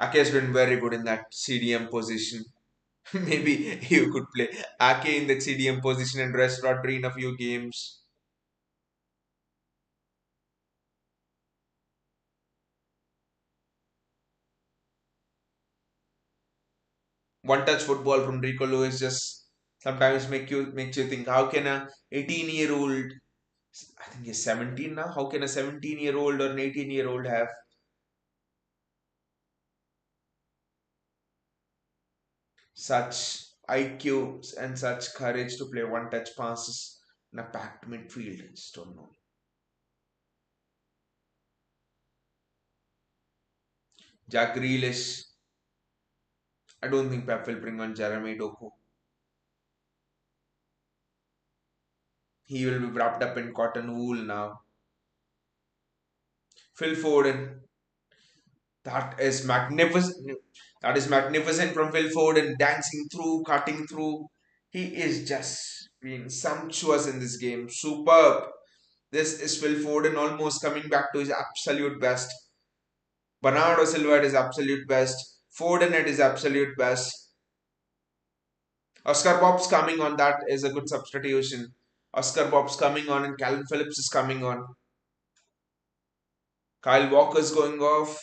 Ake has been very good in that CDM position. Maybe you could play Ake in that CDM position and rest Rodri in a few games. One touch football from Rico Lewis just sometimes makes you think how can a 18-year-old, I think he's 17 now, how can a 17-year-old or an 18-year-old have such IQ and such courage to play one touch passes in a packed midfield? I just don't know. Jack Grealish, I don't think Pep will bring on Jeremy Doku. He will be wrapped up in cotton wool now. Phil Foden, that is magnificent. That is magnificent from Phil Foden, dancing through, cutting through. He is just being sumptuous in this game. Superb. This is Phil Foden almost coming back to his absolute best. Bernardo Silva at his absolute best. Foden at his absolute best. Oscar Bob's coming on. That is a good substitution. Oscar Bob's coming on and Calvin Phillips is coming on. Kyle Walker's going off.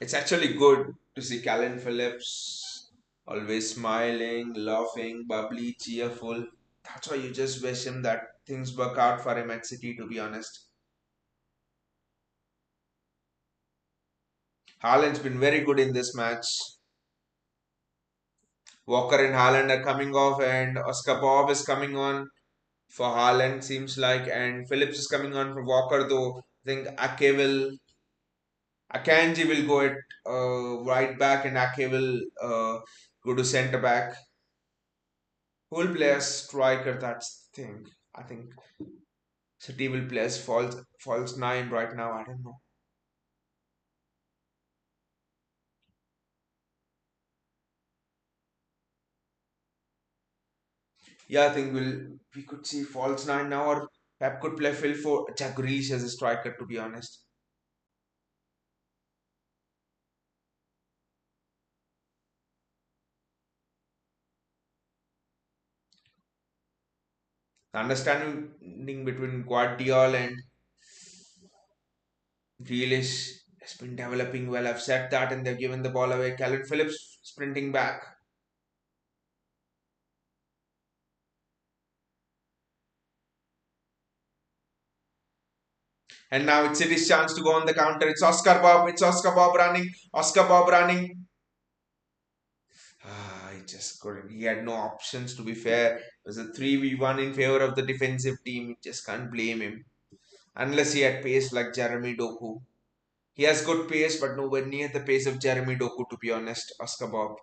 It's actually good to see Calvin Phillips always smiling, laughing, bubbly, cheerful. That's why you just wish him that things work out for him at City, to be honest. Haaland's been very good in this match. Walker and Haaland are coming off, and Oscar Bob is coming on for Haaland, seems like, and Phillips is coming on for Walker, though. I think Akanji will go at right back, and Ake will go to centre back. Who will play as striker? That's the thing. I think City will play as false nine right now. I don't know. Yeah, I think we could see false nine now, or Pep could play Phil for Jack Grealish as a striker. To be honest, the understanding between Guardiola and Grealish has been developing well. I've said that, and they've given the ball away. Calvin Phillips sprinting back, and now it's City's chance to go on the counter. It's Oscar Bob. It's Oscar Bob running. Oscar Bob running. He just couldn't. He had no options. To be fair, it was a 3v1 in favor of the defensive team. You just can't blame him unless he had pace like Jeremy Doku. He has good pace, but nowhere near the pace of Jeremy Doku. To be honest, Oscar Bob.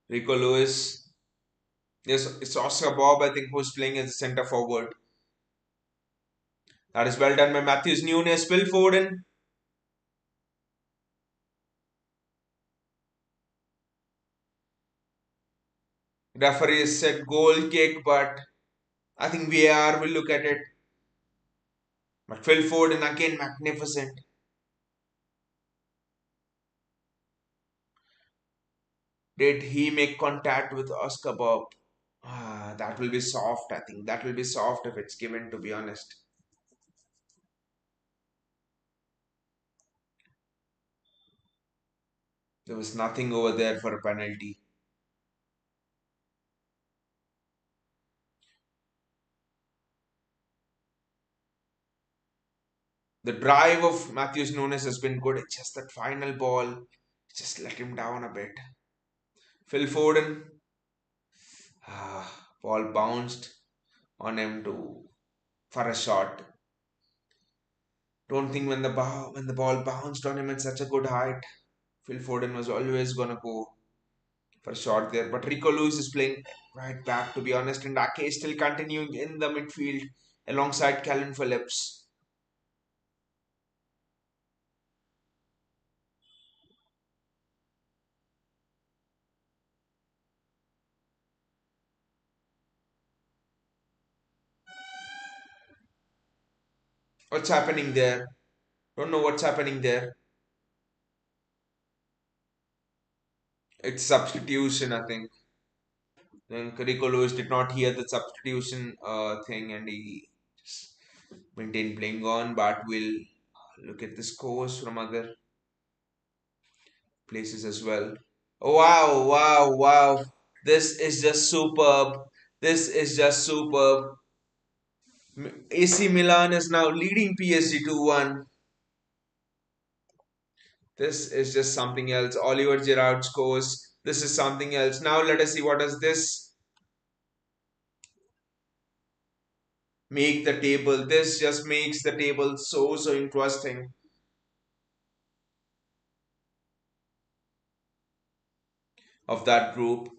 Rico Lewis. Yes, it's Oscar Bob. I think who's playing as a centre forward. That is well done by Matthews Nunes. Phil Foden. Referee has said goal kick, but I think VAR will look at it. But Phil Foden again magnificent. Did he make contact with Oscar Bob? That will be soft. I think that will be soft if it's given. To be honest, there was nothing over there for a penalty. The drive of Matthews Nunes has been good. It's just that final ball just let him down a bit. Phil Foden, ball bounced on him to for a shot. Don't think when the ball bounced on him at such a good height, Phil Foden was always gonna go for a shot there. But Rico Lewis is playing right back to be honest, and Ake is still continuing in the midfield alongside Calvin Phillips. What's happening there? Don't know what's happening there. It's substitution, I think. Then Rico Lewis did not hear the substitution thing, and he just maintained playing on. But we'll look at the scores from other places as well. Wow, wow, wow. This is just superb. This is just superb. AC Milan is now leading PSG 2-1. This is just something else. Oliver Giroud scores. This is something else. Now let us see what does this make the table. This just makes the table so interesting of that group.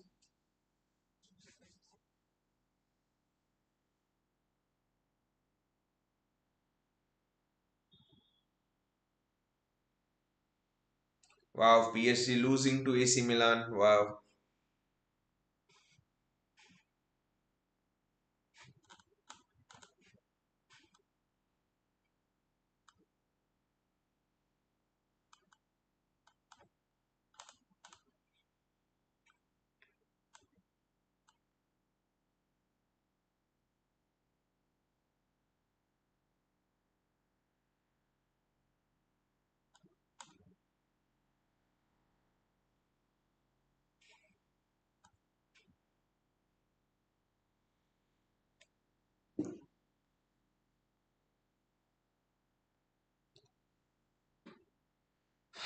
Wow, PSG losing to AC Milan. Wow.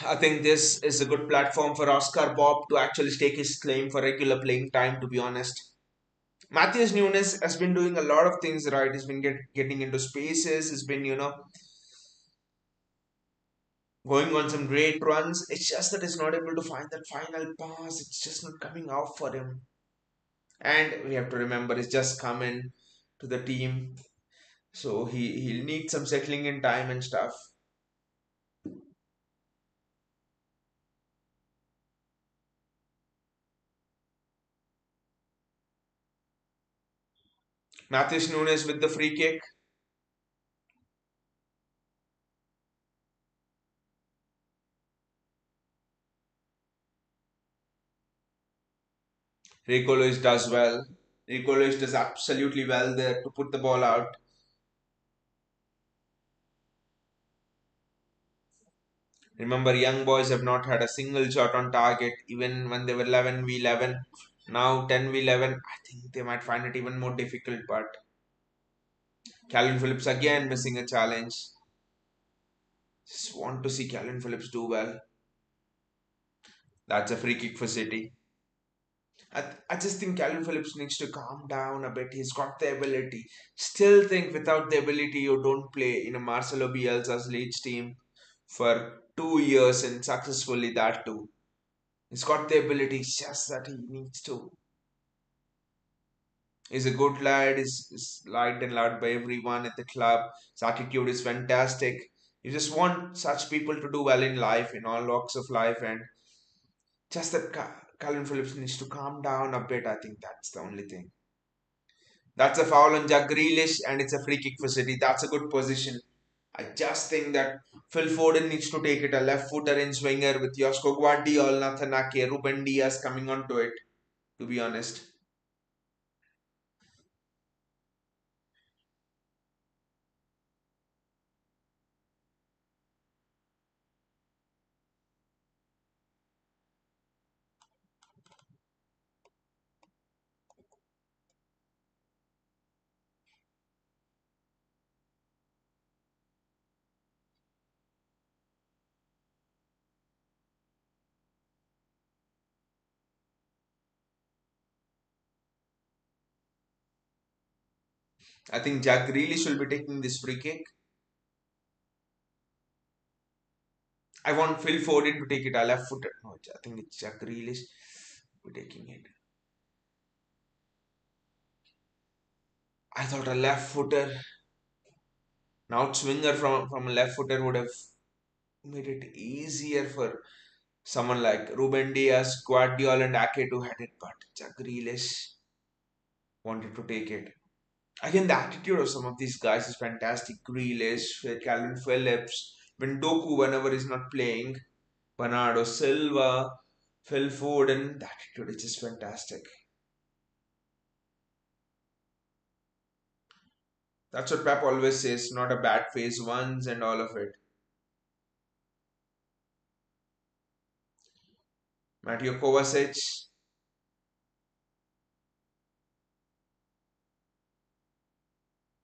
I think this is a good platform for Oscar Bob to actually stake his claim for regular playing time, to be honest. Matthias Nunes has been doing a lot of things right. He's been getting into spaces, he's been, going on some great runs. It's just that he's not able to find that final pass. It's just not coming out for him. And we have to remember he's just come in to the team. So he'll need some settling in time and stuff. Matheus Nunes with the free kick. Rico Lewis does well. Rico Lewis does absolutely well there to put the ball out. Remember, young boys have not had a single shot on target, even when they were 11v11. Now 10v11, I think they might find it even more difficult. But Calvin Phillips again missing a challenge. Just want to see Calvin Phillips do well. That's a free kick for City. I just think Calvin Phillips needs to calm down a bit. He's got the ability. Still think without the ability, you don't play in a Marcelo Bielsa's Leeds team for 2 years and successfully that too. He's got the ability, it's just that he needs to. He's a good lad, is liked and loved by everyone at the club. His attitude is fantastic. You just want such people to do well in life, in all walks of life, and just that Calvin Phillips needs to calm down a bit. I think that's the only thing. That's a foul on Jack Grealish, and it's a free kick for City. That's a good position. I just think that Phil Foden needs to take it a left footer in swinger with Josko Guardiol, Nathan Ake, Ruben Diaz coming onto it, to be honest. I think Jack Grealish will be taking this free kick. I want Phil Foden to take it a left footer. No, I think it's Jack Grealish will be taking it. I thought a left footer, an out swinger from a left footer would have made it easier for someone like Ruben Diaz, Guardiola, and Ake to head it, but Jack Grealish wanted to take it. Again, the attitude of some of these guys is fantastic. Grealish, Calvin Phillips, Windoku whenever he's not playing, Bernardo Silva, Phil Foden, the attitude is just fantastic. That's what Pep always says, not a bad phase once and all of it. Mateo Kovacic,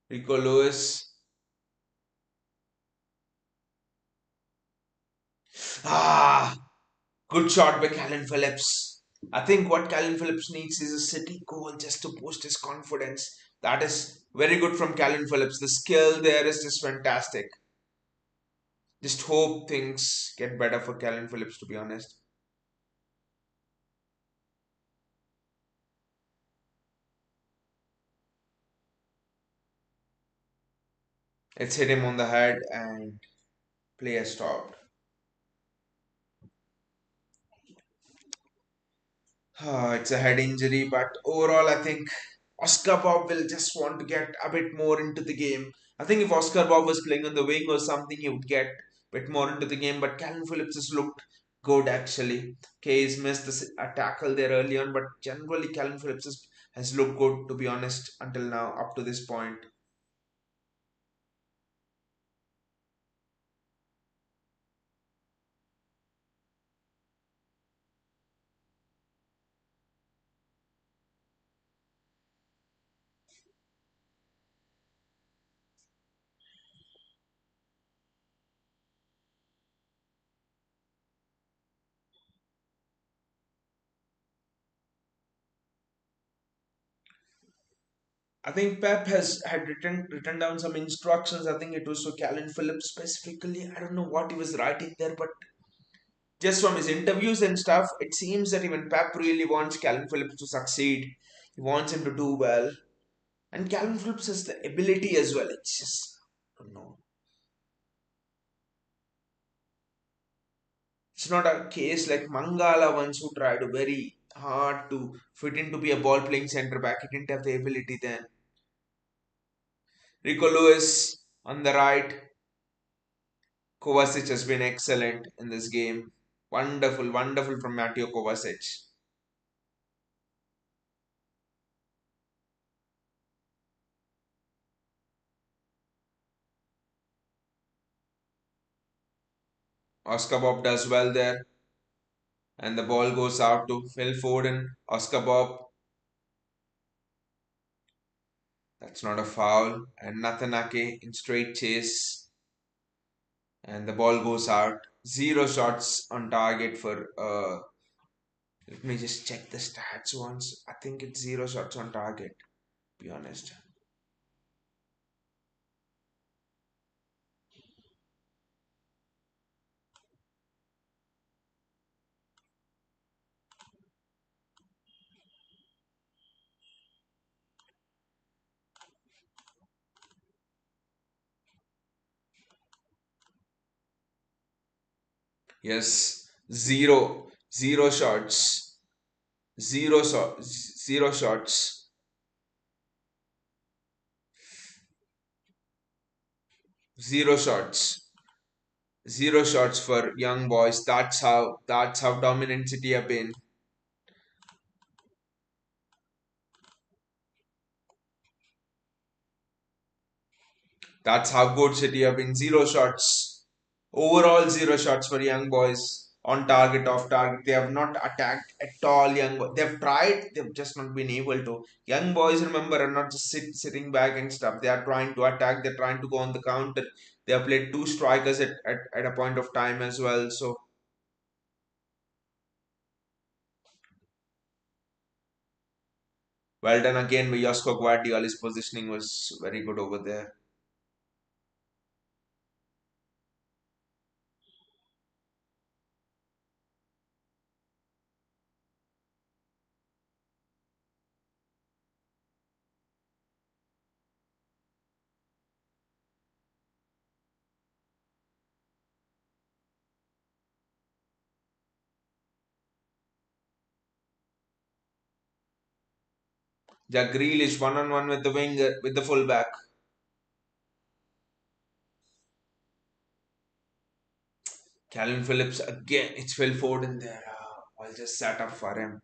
Rico Lewis. Ah, good shot by Calvin Phillips. I think what Calvin Phillips needs is a city goal just to boost his confidence. That is very good from Calvin Phillips. The skill there is just fantastic. Just hope things get better for Calvin Phillips, to be honest. It's hit him on the head and play has stopped. It's a head injury, but overall, I think Oscar Bob will just want to get a bit more into the game. I think if Oscar Bob was playing on the wing or something, he would get a bit more into the game. But Calvin Phillips has looked good actually. Okay, he's missed a tackle there early on, but generally Calvin Phillips has looked good to be honest until now, up to this point. I think Pep has had written down some instructions. I think it was for Calvin Phillips specifically. I don't know what he was writing there, but just from his interviews and stuff, it seems that even Pep really wants Calvin Phillips to succeed. He wants him to do well, and Calvin Phillips has the ability as well. It's just I don't know. It's not a case like Mangala once who tried very hard to fit in to be a ball playing centre back. He didn't have the ability then. Rico Lewis on the right. Kovacic has been excellent in this game. Wonderful, wonderful from Mateo Kovacic. Oscar Bob does well there, and the ball goes out to Phil Foden. Oscar Bob, that's not a foul, and Natanake in straight chase, and the ball goes out. Zero shots on target for. Let me just check the stats once. I think it's zero shots on target. Be honest. Yes, zero shots, zero shots, zero shots. Zero shots for young boys. That's how dominant City have been. That's how good City have been. Zero shots. Overall zero shots for young boys. On target, off target. They have not attacked at all young boys. They've tried, they've just not been able to. Young boys, remember, are not just sitting back and stuff. They are trying to attack, they're trying to go on the counter. They have played two strikers at a point of time as well. So well done again by Josko Guardiola. His positioning was very good over there. Jack Grealish one on one with the winger with the fullback. Calvin Phillips again. It's Phil Foden there. I'll just set up for him.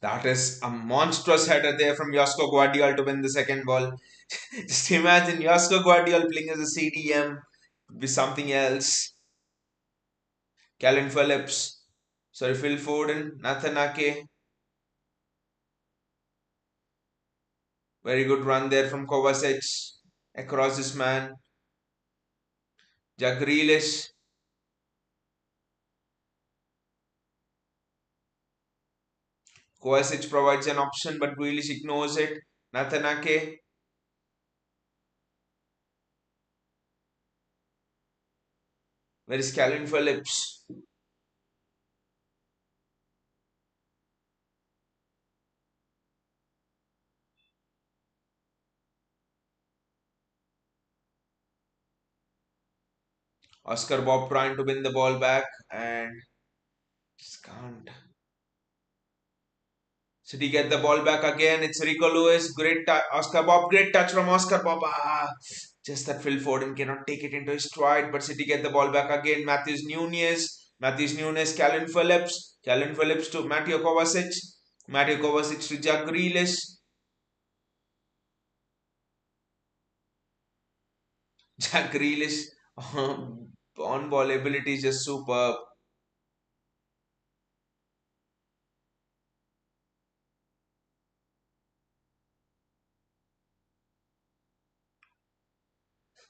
That is a monstrous header there from Josko Guardiola to win the second ball. Just imagine Josko Guardiola playing as a CDM with something else. Calvin Phillips. Sorry, Phil Foden. Nathan Ake. Very good run there from Kovacic. Across this man. Jack Grealish. Kovacic provides an option but Grealish ignores it. Nathan Ake. Where is Calvin Phillips? Oscar Bob trying to win the ball back and just can't. City get the ball back again. It's Rico Lewis. Great touch. Oscar Bob. Great touch from Oscar Bob. Just that Phil Foden cannot take it into his stride. But City get the ball back again. Matthews Nunes. Matthews Nunes. Calvin Phillips. Calvin Phillips to Mateo Kovacic. Mateo Kovacic to Jack Grealish. Jack Grealish on ball ability is just superb.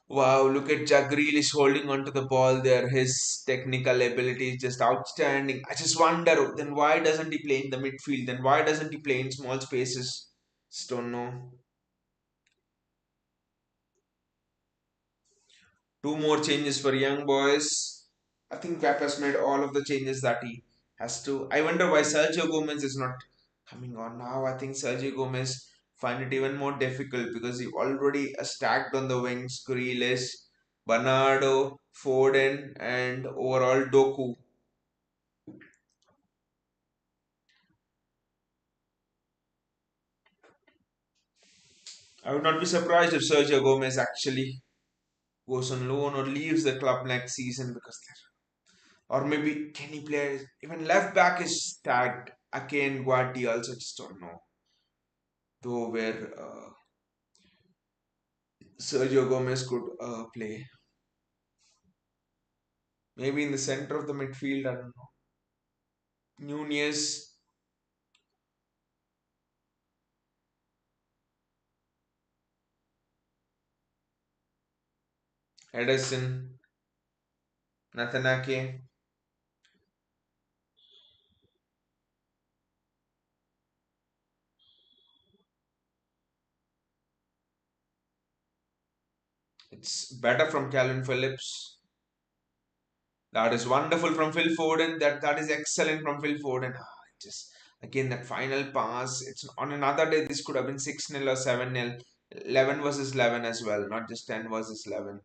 Wow, look at Jack Grealish holding onto the ball there. His technical ability is just outstanding. I just wonder then why doesn't he play in the midfield? Then why doesn't he play in small spaces? Just don't know. Two more changes for young boys. I think Pep has made all of the changes that he has to. I wonder why Sergio Gomez is not coming on now. I think Sergio Gomez find it even more difficult because he already stacked on the wings. Grealish, Bernardo, Foden, and overall Doku. I would not be surprised if Sergio Gomez actually goes on loan or leaves the club next season because or maybe can he play even left back is tagged Ake and Guati also just don't know though where Sergio Gomez could play maybe in the center of the midfield I don't know Nunez Edison Nathan Ake it's better from Calvin Phillips that is wonderful from Phil Foden that is excellent from Phil Foden just again that final pass it's on another day this could have been 6-0 or 7-0 11 versus 11 as well not just 10 versus 11.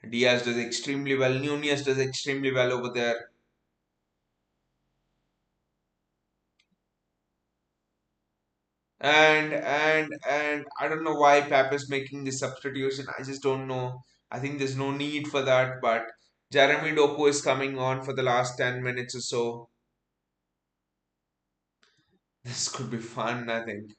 Diaz does extremely well. Nunez does extremely well over there. And I don't know why Pep is making this substitution. I just don't know. I think there's no need for that. But Jeremy Doku is coming on for the last 10 minutes or so. This could be fun, I think.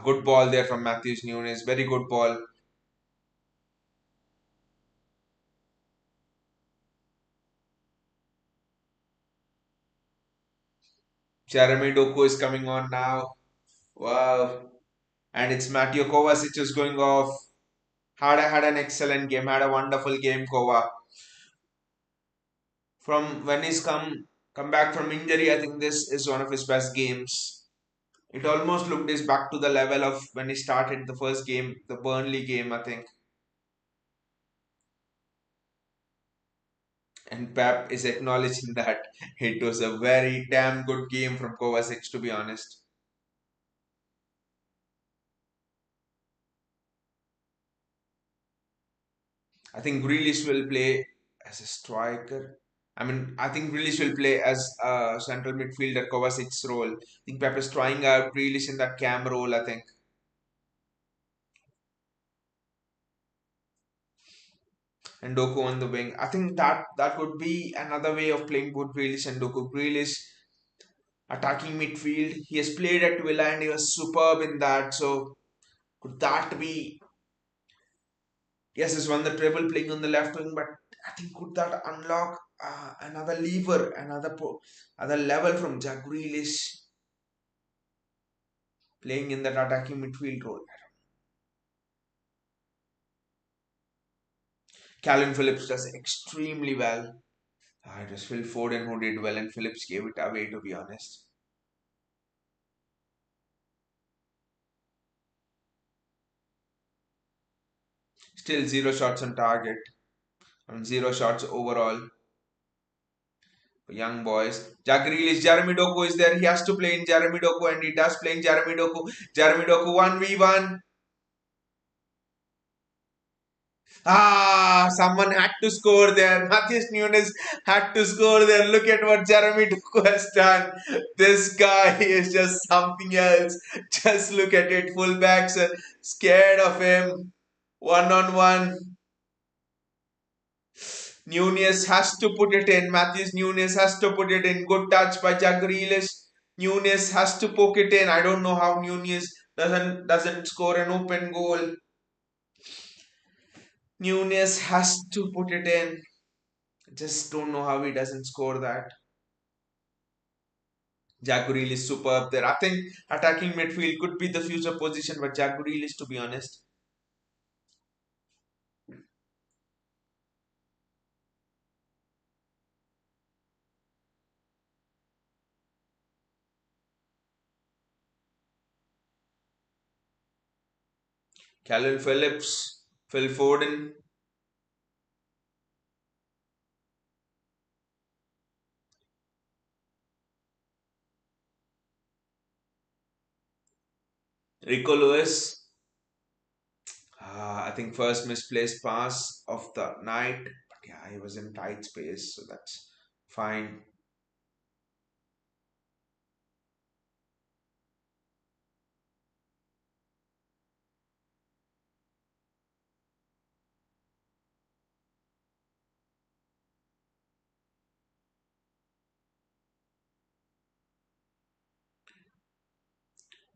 Good ball there from Matthews Nunes. Very good ball. Jeremy Doku is coming on now. Wow. And it's Mateo Kovacic is going off. Had an excellent game. Had a wonderful game, Kova. From when he's come back from injury, I think this is one of his best games. It almost looked is back to the level of when he started the first game, the Burnley game, I think. And Pep is acknowledging that it was a very damn good game from Kovacic, to be honest. I think Grealish will play as a striker. I think Grealish will play as a central midfielder, Kovacic's role. I think Pep is trying out Grealish in that cam role, I think. And Doku on the wing. I think that would be another way of playing both Grealish and Doku. Grealish attacking midfield. He has played at Villa and he was superb in that. So could that be? Yes, he's won the treble playing on the left wing, but I think could that unlock another lever, another level from Jack Grealish playing in that attacking midfield role? Calvin Phillips does extremely well. It was Phil Foden who did well, and Phillips gave it away. To be honest, still zero shots on target. Zero shots overall for young boys. Jack Grealish, Jeremy Doku is there. He has to play in Jeremy Doku and he does play in Jeremy Doku. Jeremy Doku 1v1. Someone had to score there. Matheus Nunes had to score there. Look at what Jeremy Doku has done. This guy is just something else. Just look at it. Fullbacks are scared of him. One on one. Nunez has to put it in. Matthews Nunez has to put it in. Good touch by Jack Grealish. Nunez has to poke it in. I don't know how Nunez doesn't score an open goal. Nunez has to put it in. Just don't know how he doesn't score that. Jack Grealish superb there. I think attacking midfield could be the future position, but Jack Grealish, to be honest. Calvin Phillips, Phil Foden, Rico Lewis. I think first misplaced pass of the night. But yeah, he was in tight space, so that's fine.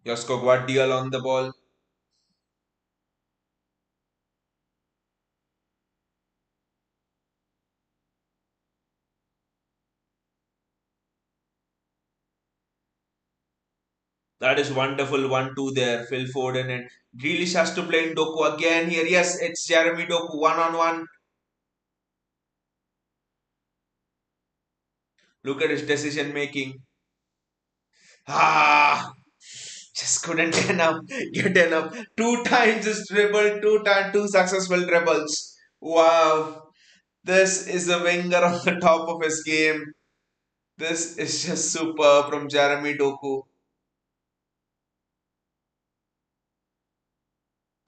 Josko Guardiola on the ball. That is wonderful 1-2 there. Phil Foden and Grealish has to play in Doku again here. Yes, it's Jeremy Doku one on one. Look at his decision making. Ah, just couldn't get enough. Two times his dribble, two successful dribbles. Wow, this is a winger on the top of his game. This is just superb from Jeremy Doku.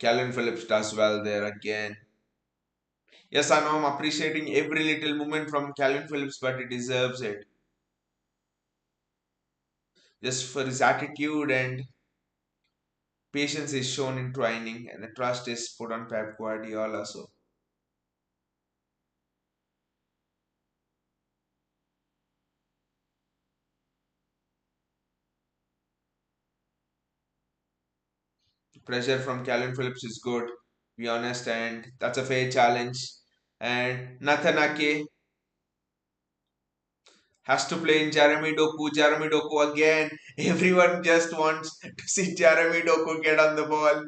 Calvin Phillips does well there again. Yes, I know I'm appreciating every little moment from Calvin Phillips, but he deserves it. Just for his attitude and patience is shown in training, and the trust is put on Pep Guardiola. So pressure from Calvin Phillips is good, to be honest, and that's a fair challenge. And Nathan Ake has to play in Jeremy Doku. Jeremy Doku again. Everyone just wants to see Jeremy Doku get on the ball.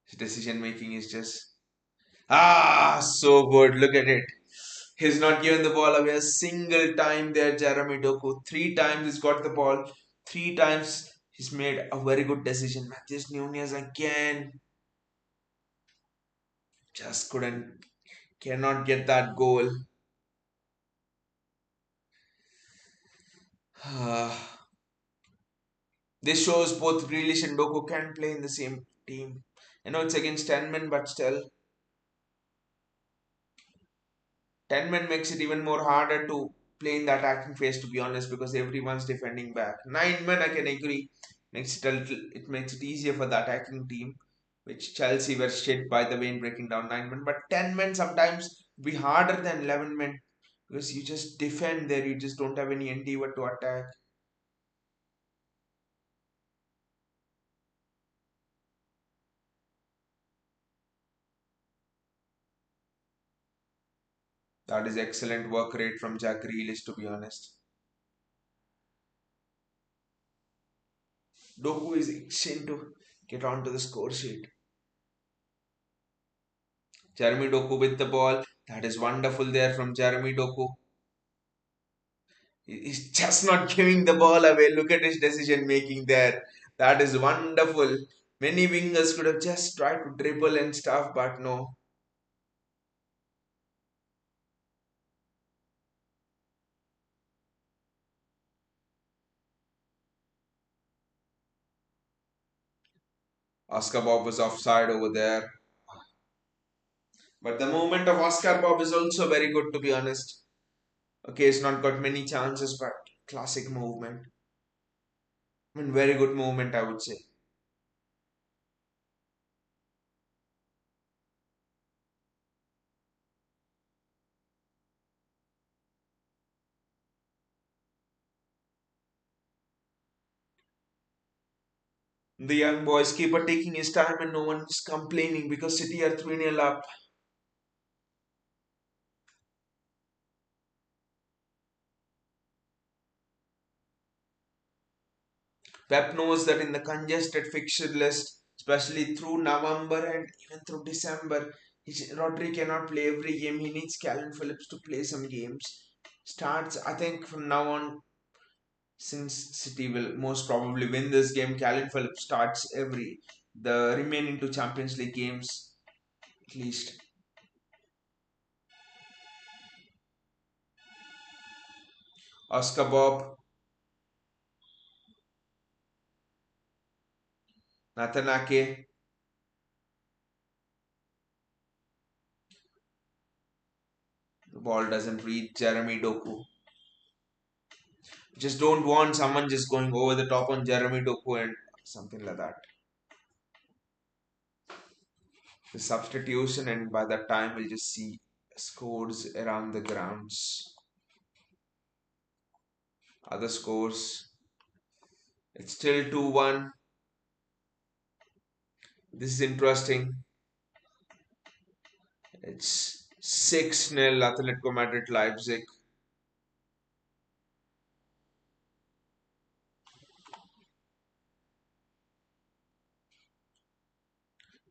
His decision making is just so good. Look at it. He's not given the ball away a single time there, Jeremy Doku. Three times he's got the ball. Three times he's made a very good decision. Matheus Nunes again just cannot get that goal. This shows both Grealish and Doku can play in the same team. I know it's against 10 men, but still, 10 men makes it even more harder to play in the attacking phase, to be honest, because everyone's defending back. 9 men, I can agree, it makes it easier for the attacking team, which Chelsea were shit by the way in breaking down 9 men. But 10 men sometimes be harder than 11 men because you just defend there, you just don't have any endeavor to attack. That is excellent work rate from Jack Grealish, to be honest. Doku is itching to get onto the score sheet. Jeremy Doku with the ball. That is wonderful there from Jeremy Doku. He's just not giving the ball away. Look at his decision making there. That is wonderful. Many wingers could have just tried to dribble and stuff, but no. Oscar Bob was offside over there. But the movement of Oscar Bob is also very good, to be honest. Okay, it's not got many chances, but classic movement. I mean, very good movement, I would say. The young boys keep on taking his time and no one is complaining because City are 3-0 up. Pep knows that in the congested fixture list, especially through November and even through December, Rodri cannot play every game. He needs Calvin Phillips to play some games. Starts, I think, from now on, since City will most probably win this game, Calvin Phillips starts every the remaining two Champions League games at least. Oscar Bob, Nathan Ake, the ball doesn't reach Jeremy Doku. Just don't want someone just going over the top on Jeremy Doku and something like that. The substitution, and by that time we'll just see scores around the grounds. Other scores, it's still 2-1. This is interesting. It's 6-0 Atletico Madrid Leipzig.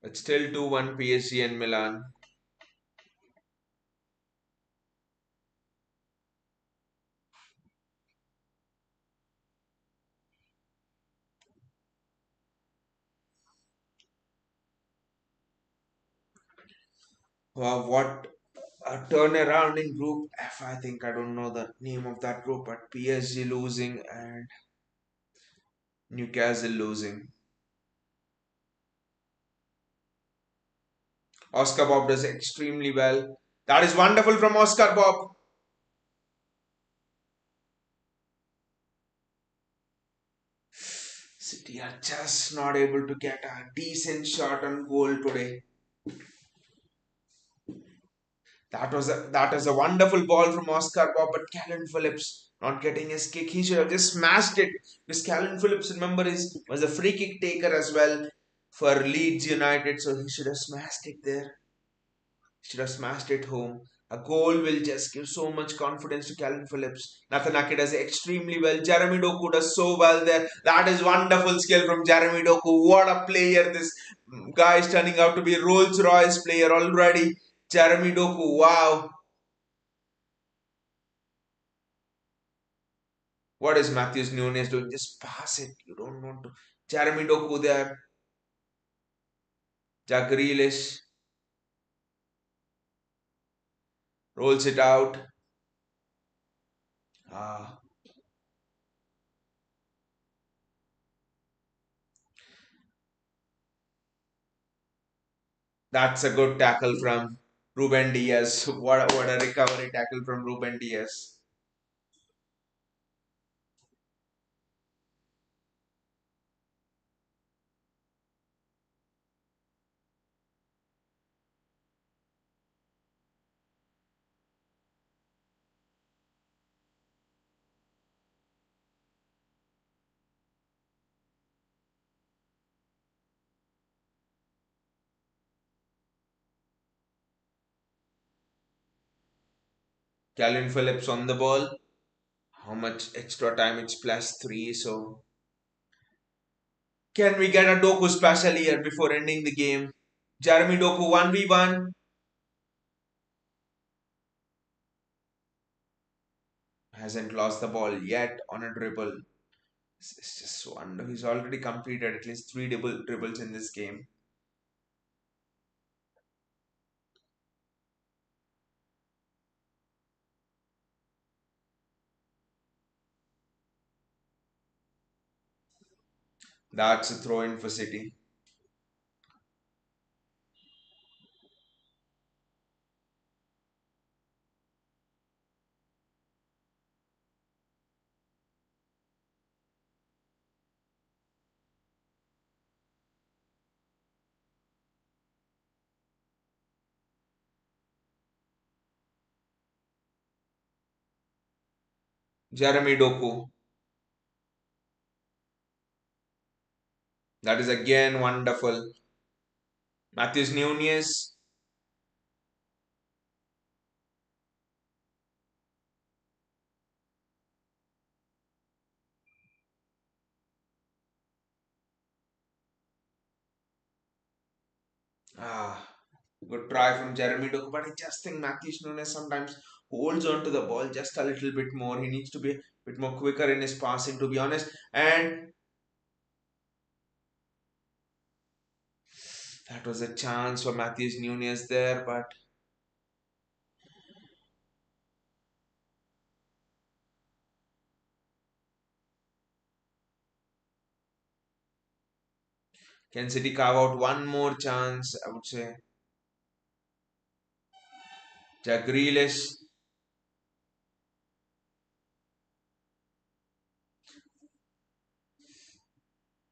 It's still 2-1 PSG and Milan. Wow, what a turnaround in Group F. I think I don't know the name of that group, but PSG losing and Newcastle losing. Oscar Bob does extremely well. That is wonderful from Oscar Bob. City are just not able to get a decent shot on goal today. That was a wonderful ball from Oscar Bob, but Calvin Phillips not getting his kick. He should have just smashed it. Because Calvin Phillips, remember, was a free kick taker as well for Leeds United, so he should have smashed it there. Should have smashed it home. A goal will just give so much confidence to Calvin Phillips. Nathan Ake does extremely well. Jeremy Doku does so well there. That is wonderful skill from Jeremy Doku. What a player this guy is turning out to be. Rolls Royce player already. Jeremy Doku, wow. What is Matthews Nunes doing? Just pass it. You don't want to. Jeremy Doku there. Jack Grealish rolls it out. Ah, that's a good tackle from Ruben Diaz. What a recovery tackle from Ruben Diaz. Calvin Phillips on the ball. How much extra time? It's +3. So can we get a Doku special here before ending the game? Jeremy Doku 1v1. Hasn't lost the ball yet on a dribble. It's just wonder. He's already completed at least three dribbles in this game. That's a throw in for City. Jeremy Doku. That is again wonderful. Matthews Nunez. Ah, good try from Jeremy Doku, but I just think Matthews Nunes sometimes holds on to the ball just a little bit more. He needs to be a bit more quicker in his passing, to be honest. And that was a chance for Matthews Nunes there, but can City carve out one more chance? I would say. Jack Grealish,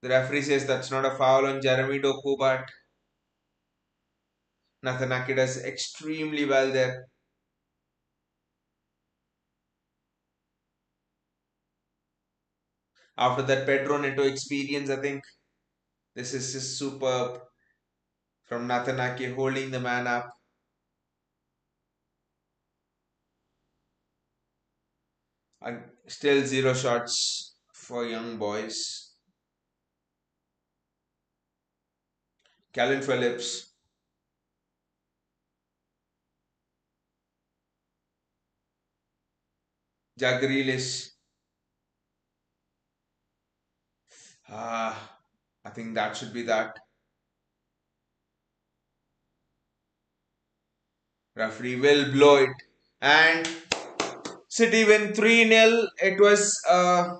the referee says that's not a foul on Jeremy Doku, but Nathaniel does extremely well there. After that Pedro Neto experience, I think this is just superb from Nathaniel holding the man up. And still zero shots for young boys. Calvin Phillips, Jack Grealish. Ah, I think that should be that. Referee will blow it. And City win 3-0. It was a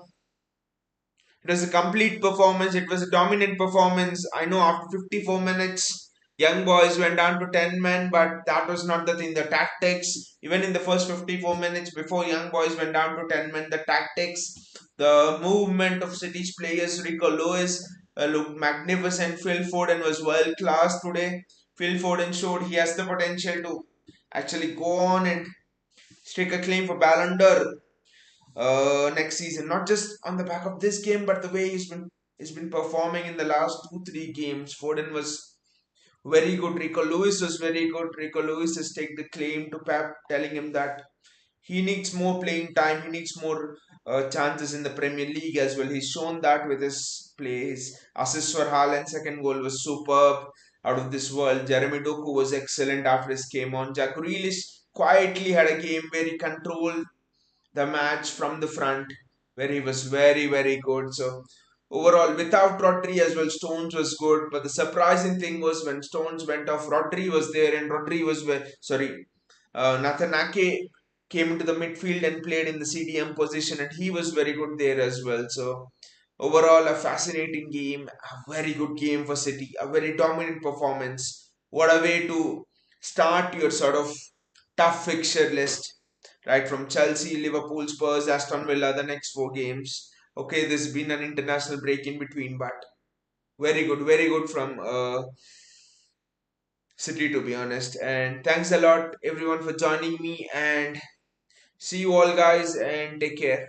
complete performance. It was a dominant performance. I know after 54 minutes, young boys went down to 10 men, but that was not the thing. The tactics, even in the first 54 minutes before young boys went down to 10 men, the tactics, the movement of City's players, Rico Lewis looked magnificent. Phil Foden was world class today. Phil Foden showed he has the potential to actually go on and stake a claim for Ballon d'Or next season. Not just on the back of this game, but the way he's been performing in the last 2-3 games. Foden was very good. Rico Lewis was very good. Rico Lewis has taken the claim to Pep, telling him that he needs more playing time. He needs more chances in the Premier League as well. He's shown that with his play. His assist for Haaland's second goal was superb, out of this world. Jeremy Doku was excellent after his came on. Jack Grealish quietly had a game where he controlled the match from the front, where he was very, very good. So overall, without Rodri as well, Stones was good. But the surprising thing was when Stones went off, Rodri was there, and Rodri was sorry, Nathan Ake came into the midfield and played in the CDM position, and he was very good there as well. So overall, a fascinating game, a very good game for City, a very dominant performance. What a way to start your sort of tough fixture list, right? From Chelsea, Liverpool, Spurs, Aston Villa, the next 4 games. Okay, there's been an international break in between, but very good from City, to be honest. And thanks a lot, everyone, for joining me. And see you all, guys, and take care.